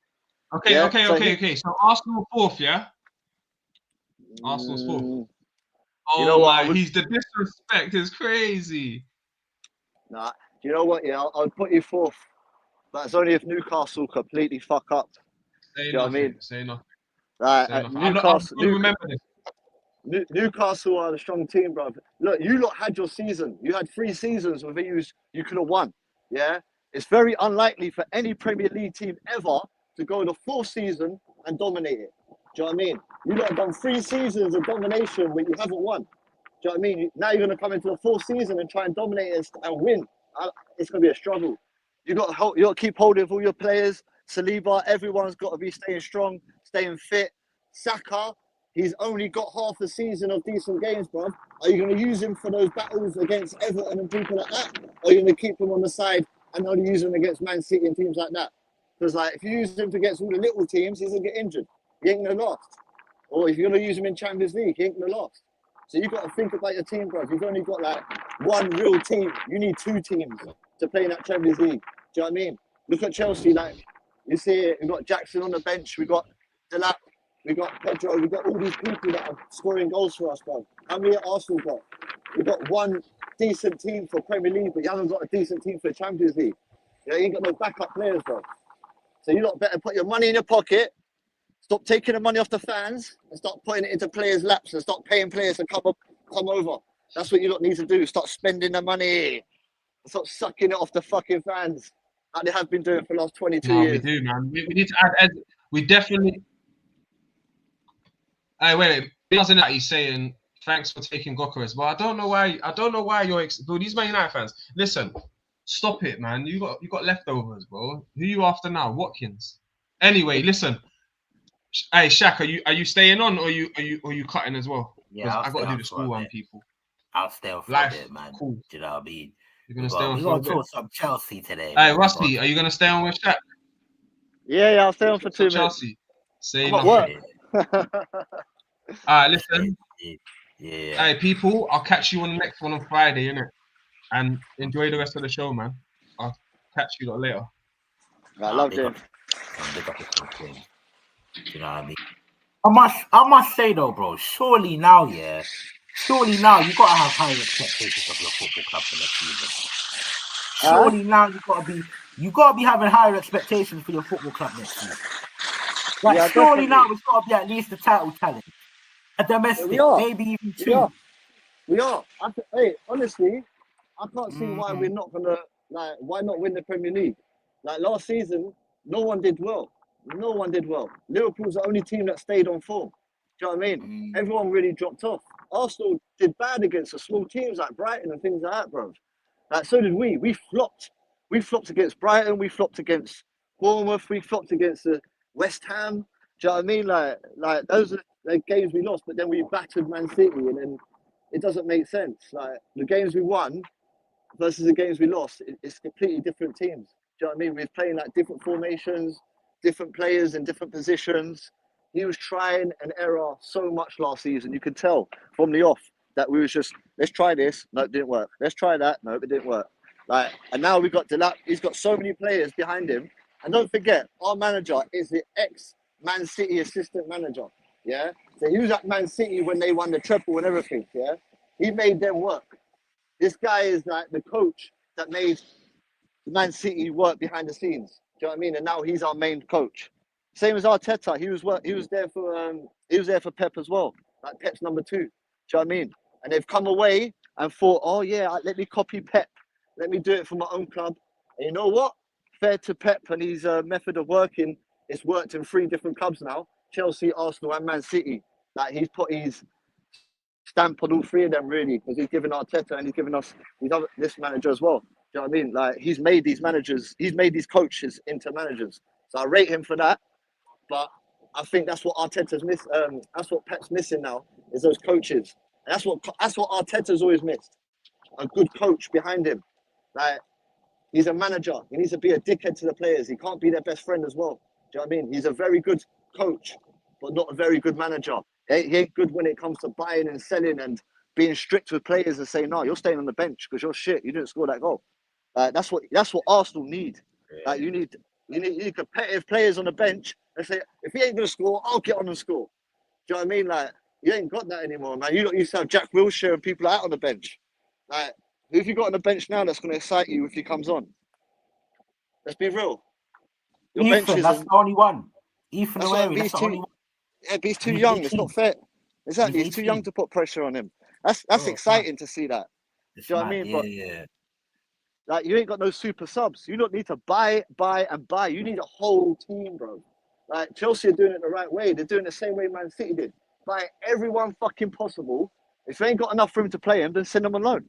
Okay. So Arsenal 4th, yeah. Arsenal's 4th. Oh, you know what? The disrespect is crazy. Nah, you know what? Yeah, I'll put you 4th. But it's only if Newcastle completely fuck up. Say nothing. Say nothing. Newcastle. I remember this. Newcastle are a strong team, bro. Look, you lot had your season. You had 3 seasons where you could have won. Yeah, it's very unlikely for any Premier League team ever to go the 4th season and dominate it. Do you know what I mean? You lot have done 3 seasons of domination where you haven't won. Do you know what I mean? Now you're going to come into the 4th season and try and dominate it and win. It's going to be a struggle. You got to keep holding with all your players. Saliba, everyone's got to be staying strong, staying fit. Saka, he's only got half a season of decent games, bro. Are you going to use him for those battles against Everton and people like that? Or are you going to keep him on the side and only use him against Man City and teams like that? Because, like, if you use him against all the little teams, he's going to get injured. He ain't going to last. Or if you're going to use him in Champions League, he ain't going to last. So you got to think about your team, bro. You've only got like one real team. You need 2 teams to play in that Champions League. Do you know what I mean? Look at Chelsea. Like you see, it, we got Jackson on the bench. We got Delap. We got Pedro. We got all these people that are scoring goals for us, bro. How many at Arsenal got? We got one decent team for Premier League, but you haven't got a decent team for Champions League. You ain't got no backup players, bro. So you lot better put your money in your pocket. Stop taking the money off the fans and start putting it into players' laps and start paying players to come over. That's what you lot need to do. Start spending the money. Stop sucking it off the fucking fans like they have been doing for the last 22 No, years. we do, man. We need to add. We definitely. Hey, wait. Doesn't that he's saying thanks for taking Gyokeres, but I don't know why. I don't know why you're. Bro, these Man United fans. Listen, stop it, man. You got leftovers, bro. Who you after now? Watkins. Anyway, listen. Hey, Shaq, are you staying on or are you cutting as well? Yeah, I got to do the school one, people. I'll stay on for Life, a bit, man. cool. Do you know what I mean? You're gonna stay on We're for a gonna bit. talk some Chelsea today. Hey, Rusty, are you gonna stay on with Shaq? Yeah, I'll stay on for 2 minutes. Chelsea. Say I'm at nothing. work. Listen. Yeah. Hey, people, I'll catch you on the next one on Friday, innit? And enjoy the rest of the show, man. I'll catch you later. I love James. You know what I mean? I must say though, bro, surely now you gotta have higher expectations of your football club for next season. Surely now you gotta be having higher expectations for your football club next season. Like Yeah, surely definitely. now it's gotta be at least a title challenge. A domestic, maybe even 2. We are. Hey, honestly, I can't see why we're not gonna why not win the Premier League? Like last season, no one did well. Liverpool's the only team that stayed on form. Do you know what I mean? Everyone really dropped off. Arsenal did bad against the small teams like Brighton and things like that, bro. Like so did we. We flopped. We flopped against Brighton. We flopped against Bournemouth. We flopped against West Ham. Do you know what I mean? Like those are the games we lost, but then we battered Man City, and then it doesn't make sense. Like the games we won versus the games we lost, it's completely different teams. Do you know what I mean? We're playing like different formations, different players in different positions. He was trying and error so much last season. You could tell from the off that we was just, let's try this. No, it didn't work. Let's try that. No, it didn't work. Like, and now we've got Delap. He's got so many players behind him. And don't forget, our manager is the ex-Man City assistant manager. Yeah? So he was at Man City when they won the treble and everything. Yeah? He made them work. This guy is like the coach that made Man City work behind the scenes. Do you know what I mean? And now he's our main coach. Same as Arteta. He was there for Pep as well. Like Pep's number 2. Do you know what I mean? And they've come away and thought, oh yeah, let me copy Pep. Let me do it for my own club. And you know what? Fair to Pep and his method of working, it's worked in 3 different clubs now: Chelsea, Arsenal, and Man City. Like he's put his stamp on all 3 of them really, because he's given Arteta and he's given us this manager as well. Do you know what I mean? Like he's made these coaches into managers. So I rate him for that. But I think that's what Arteta's missed. That's what Pep's missing now, is those coaches. And that's what Arteta's always missed. A good coach behind him. Like he's a manager. He needs to be a dickhead to the players. He can't be their best friend as well. Do you know what I mean? He's a very good coach, but not a very good manager. He ain't good when it comes to buying and selling and being strict with players and saying, no, you're staying on the bench because you're shit. You didn't score that goal. That's what Arsenal need. Like you need competitive players on the bench and say, if he ain't gonna score, I'll get on and score. Do you know what I mean? Like you ain't got that anymore, man. You used to have Jack Wilshere and people out on the bench. Like who have you got on the bench now that's gonna excite you if he comes on? Let's be real. Your Ethan, bench that's the only one. Ethan Away, that's the only one. Yeah, but he's too young. It's not fair. Exactly, he's too young to put pressure on him. That's exciting to see that. Do you know what I mean? Yeah. Like you ain't got no super subs. You don't need to buy. You need a whole team, bro. Like Chelsea are doing it the right way. They're doing it the same way Man City did. Buy everyone fucking possible. If you ain't got enough room to play him, then send them on loan.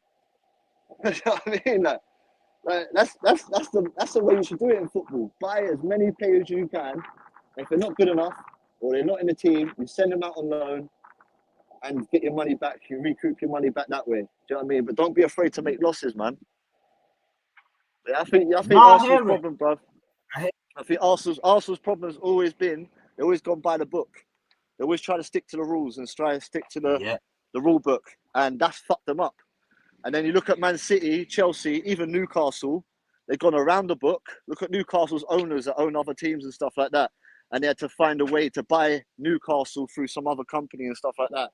You know what I mean? Like that's the way you should do it in football. Buy as many players as you can. If they're not good enough or they're not in the team, you send them out on loan and get your money back. You recoup your money back that way. Do you know what I mean? But don't be afraid to make losses, man. Yeah, I think Arsenal's problem, bro. I think Arsenal's problem has always been they've always gone by the book. They always try to stick to the rules and try to stick to the the rule book, and that's fucked them up. And then you look at Man City, Chelsea, even Newcastle, they've gone around the book. Look at Newcastle's owners that own other teams and stuff like that. And they had to find a way to buy Newcastle through some other company and stuff like that.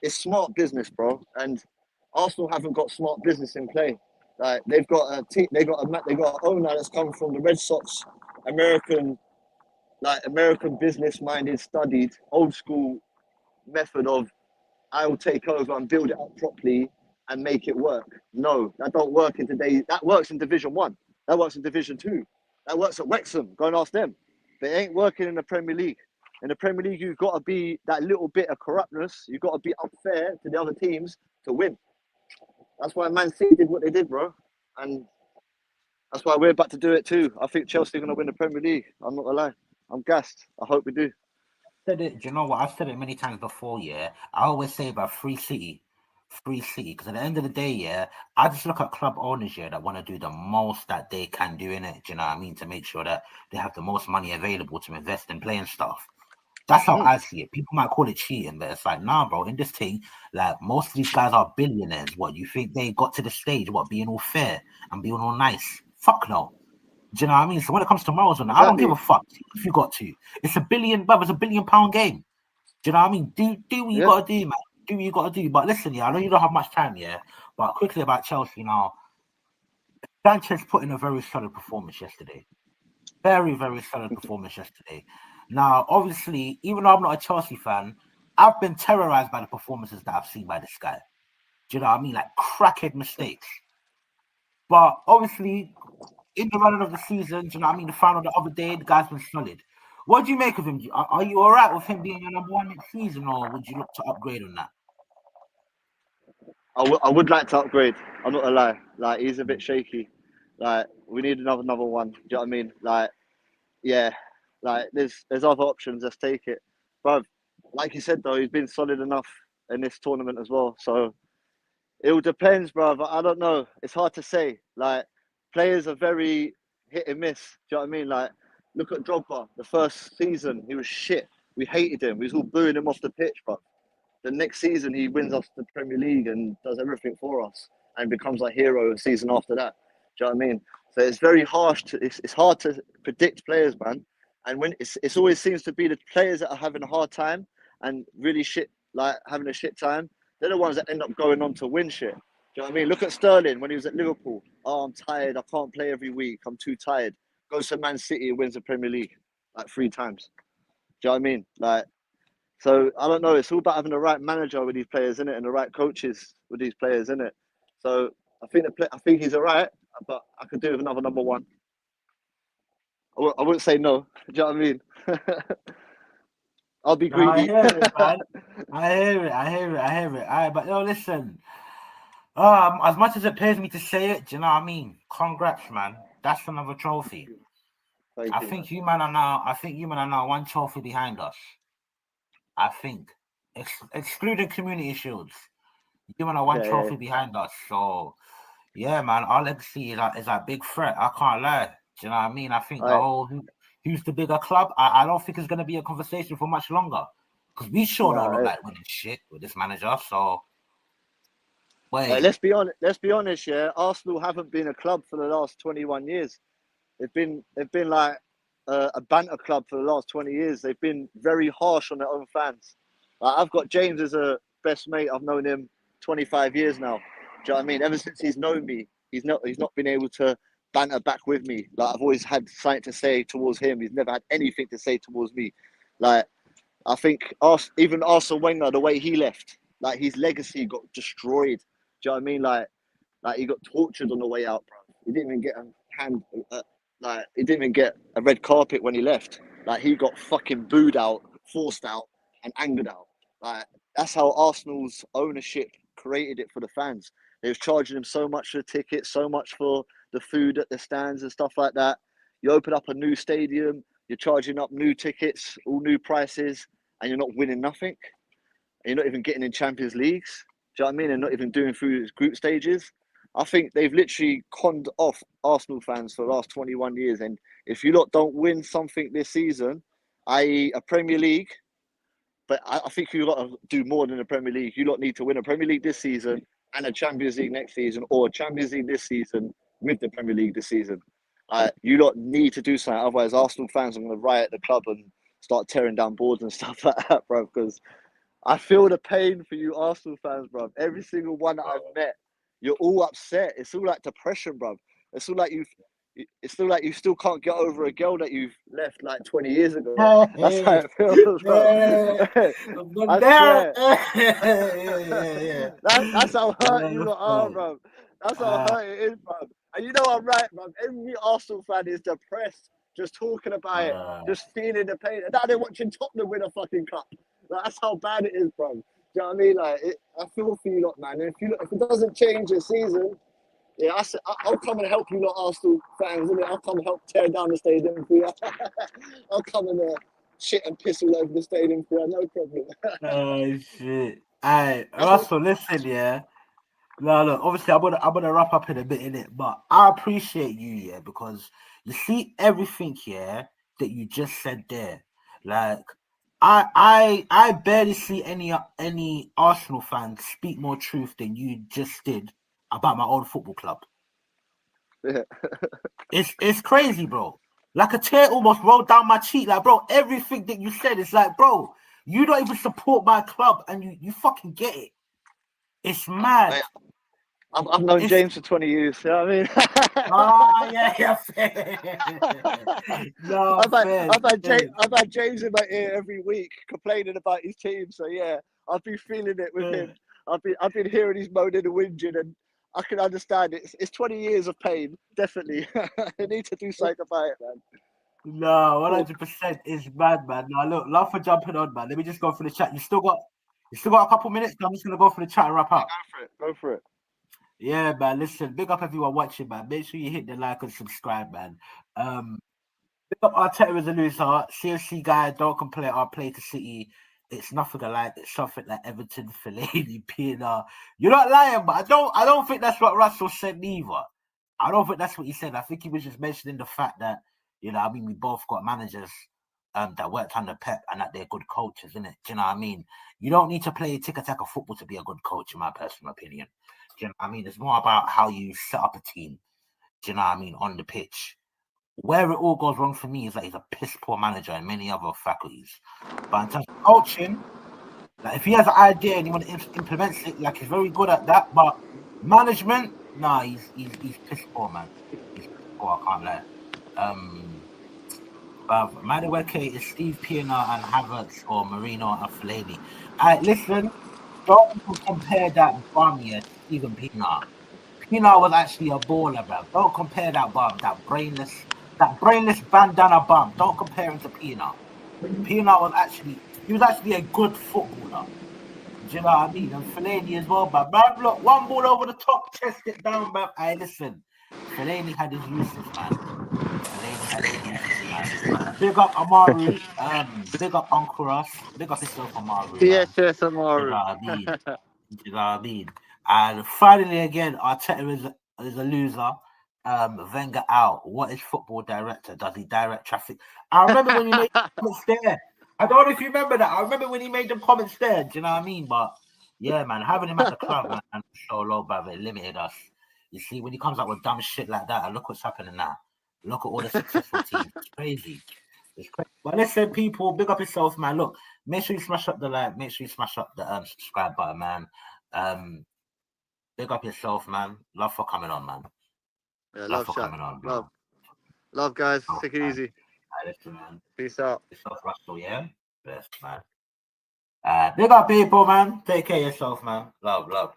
It's smart business, bro. And Arsenal haven't got smart business in play. Like they've got a team, they've got an owner that's come from the Red Sox, American business-minded, studied, old school method of I'll take over and build it up properly and make it work. No, that don't work in today. That works in Division 1. That works in Division 2. That works at Wrexham. Go and ask them. But it ain't working in the Premier League. In the Premier League, you've got to be that little bit of corruptness. You've got to be unfair to the other teams to win. That's why Man City did what they did, bro. And that's why we're about to do it too. I think Chelsea are going to win the Premier League. I'm not going to lie. I'm gassed. I hope we do. Said it, do you know what? I've said it many times before, yeah. I always say about Free City, because at the end of the day, yeah, I just look at club owners here that want to do the most that they can do in it, do you know what I mean? To make sure that they have the most money available to invest in playing stuff. That's how I see it. People might call it cheating, but it's like, nah, bro, in this thing, like most of these guys are billionaires. What, you think they got to the stage, being all fair and being all nice? Fuck no. Do you know what I mean? So when it comes to morals, exactly. I don't give a fuck if you got to. It's $1 billion, but it's £1 billion game. Do you know what I mean? Do what you gotta do, man. Do what you gotta do. But listen, yeah, I know you don't have much time, yeah. But quickly about Chelsea now. Sanchez put in a very solid performance yesterday. Very, very solid performance yesterday. Now, obviously, even though I'm not a Chelsea fan, I've been terrorized by the performances that I've seen by this guy. Do you know what I mean? Like crackhead mistakes. But obviously, in the running of the season, do you know what I mean? The final the other day, the guy's been solid. What do you make of him? Are you all right with him being your number one next season, or would you look to upgrade on that? I would like to upgrade. I'm not gonna lie. Like he's a bit shaky. Like we need another one. Do you know what I mean? Like, yeah. Like there's other options. Let's take it. But like you said though, he's been solid enough in this tournament as well. So it all depends, bro. I don't know. It's hard to say. Like players are very hit and miss. Do you know what I mean? Like look at Drogba. The first season he was shit. We hated him. We was all booing him off the pitch, but the next season he wins us the Premier League and does everything for us and becomes a hero the season after that. Do you know what I mean? So it's very harsh. It's hard to predict players, man. And when it's always seems to be the players that are having a hard time and really shit, like having a shit time. They're the ones that end up going on to win shit. Do you know what I mean? Look at Sterling when he was at Liverpool. Oh, I'm tired. I can't play every week. I'm too tired. Goes to Man City and wins the Premier League like 3 times. Do you know what I mean? Like, so I don't know. It's all about having the right manager with these players, isn't it, and the right coaches with these players, isn't it? So I think he's all right, but I could do with another number one. I wouldn't say no. Do you know what I mean? I'll be greedy. I hear it, man. I hear it. All right, but yo, listen. As much as it pains me to say it, do you know what I mean? Congrats, man. That's another trophy. I think you man are now 1 trophy behind us. I think, excluding community shields, you man are 1 trophy behind us. So, yeah, man, our legacy is a big threat. I can't lie. Do you know what I mean? I think the whole who's the bigger club. I don't think it's going to be a conversation for much longer because we sure don't look like winning shit with this manager. So, wait. Let's be honest. Yeah, Arsenal haven't been a club for the last 21 years. They've been like a banter club for the last 20 years. They've been very harsh on their own fans. Like, I've got James as a best mate. I've known him 25 years now. Do you know what I mean? Ever since he's known me, he's not been able to banter back with me. Like I've always had something to say towards him. He's never had anything to say towards me. Like I think even Arsene Wenger, the way he left, like his legacy got destroyed. Do you know what I mean? Like he got tortured on the way out, bro. He didn't even get he didn't even get a red carpet when he left. Like he got fucking booed out, forced out, and angered out. Like that's how Arsenal's ownership created it for the fans. They was charging him so much for the tickets, so much for the food at the stands and stuff like that. You open up a new stadium, you're charging up new tickets, all new prices, and you're not winning nothing. And you're not even getting in Champions Leagues. Do you know what I mean? And not even doing through group stages. I think they've literally conned off Arsenal fans for the last 21 years. And if you lot don't win something this season, i.e. a Premier League, But I think you got to do more than the Premier League. You lot need to win a Premier League this season and a Champions League next season, or a Champions League this season with the Premier League this season. You lot need to do something. Otherwise, Arsenal fans are going to riot the club and start tearing down boards and stuff like that, bro. Because I feel the pain for you Arsenal fans, bro. Every single one that I've met, you're all upset. It's all like depression, bro. It's all like you still can't get over a girl that you've left like 20 years ago. That's how it feels, bro. I swear. That's how hurt you lot are, bro. That's how hurt it is, bro. And you know I'm right, bro. Every Arsenal fan is depressed, just talking about it, just feeling the pain. And now they're watching Tottenham win a fucking cup. Like, that's how bad it is, bro. Do you know what I mean? Like, I feel for you lot, man. And if it doesn't change this season, yeah, I'll come and help you lot Arsenal fans, innit? I'll come and help tear down the stadium for you. I'll come and shit and piss all over the stadium for you, no problem. Oh shit! Alright, Russell, listen, yeah. No, look, obviously I'm gonna wrap up in a bit, innit? But I appreciate you, yeah, because you see everything, yeah, that you just said there. Like, I barely see any Arsenal fans speak more truth than you just did about my old football club. Yeah. It's crazy, bro. Like a tear almost rolled down my cheek. Like, bro, everything that you said is like, bro, you don't even support my club and you fucking get it. It's mad. I've known James for 20 years, you know what I mean? Yeah. No, I've had James in my ear every week complaining about his team. So yeah, I've been feeling it with him. I've been hearing his moaning and whinging, and I can understand it. It's 20 years of pain, definitely. You need to do something about it, man. No, 100% is mad, man. No, look, love for jumping on, man. Let me just go for the chat. You still got a couple minutes. I'm just gonna go for the chat and wrap up. Go for it. Yeah, man. Listen, big up everyone watching, man. Make sure you hit the like and subscribe, man. Big up Arteta as a loser. CFC guy, don't compare our play to City. It's nothing alike. It's something like Everton, Fellaini, Pienaar. You're not lying, but I don't think that's what Russell said neither. I don't think that's what he said. I think he was just mentioning the fact that, you know, I mean, we both got managers that worked under Pep and that they're good coaches, isn't it? Do you know what I mean? You don't need to play tick-a-tack football to be a good coach, in my personal opinion. Do you know what I mean? It's more about how you set up a team, do you know what I mean, on the pitch. Where it all goes wrong for me is that he's a piss poor manager and many other faculties. But in terms of coaching, like if he has an idea and he wants to implement it, like he's very good at that. But management, nah, he's piss poor, man. He's piss poor, I can't lie. Madueke is Steve Pienaar and Havertz or Marino and Fellaini. Listen, don't compare that bum here to Steven Pienaar. Pienaar was actually a baller, bro. Don't compare that bum, that brainless bandana bum. Don't compare him to Pienaar. Pienaar was actually a good footballer. Do you know what I mean? And Fellaini as well, but man, look, one ball over the top, chest it down, man. Hey, listen, Fellaini had his uses, man. Big up Amaru, big up Uncle Russ, big up yourself, Amaru. Yes, Amaru. You know what I mean? And finally, again, Arteta is a loser. Wenger out. What is football director? Does he direct traffic? I remember when he made comments there. I don't know if you remember that. I remember when he made them comments there. Do you know what I mean? But yeah, man, having him at the club, man, so low, brother, it limited us. You see, when he comes out with dumb shit like that, look what's happening now. Look at all the successful teams. It's crazy. But listen, people, big up yourself, man. Look, make sure you smash up the like. Make sure you smash up the subscribe button, man. Big up yourself, man. Love for coming on, man. Yeah, love for coming on, bro. Love, guys. Take it easy. Listen, man. Peace out. Yourself, Russell, yeah? Best, man. Big up, people, man. Take care of yourself, man. Love.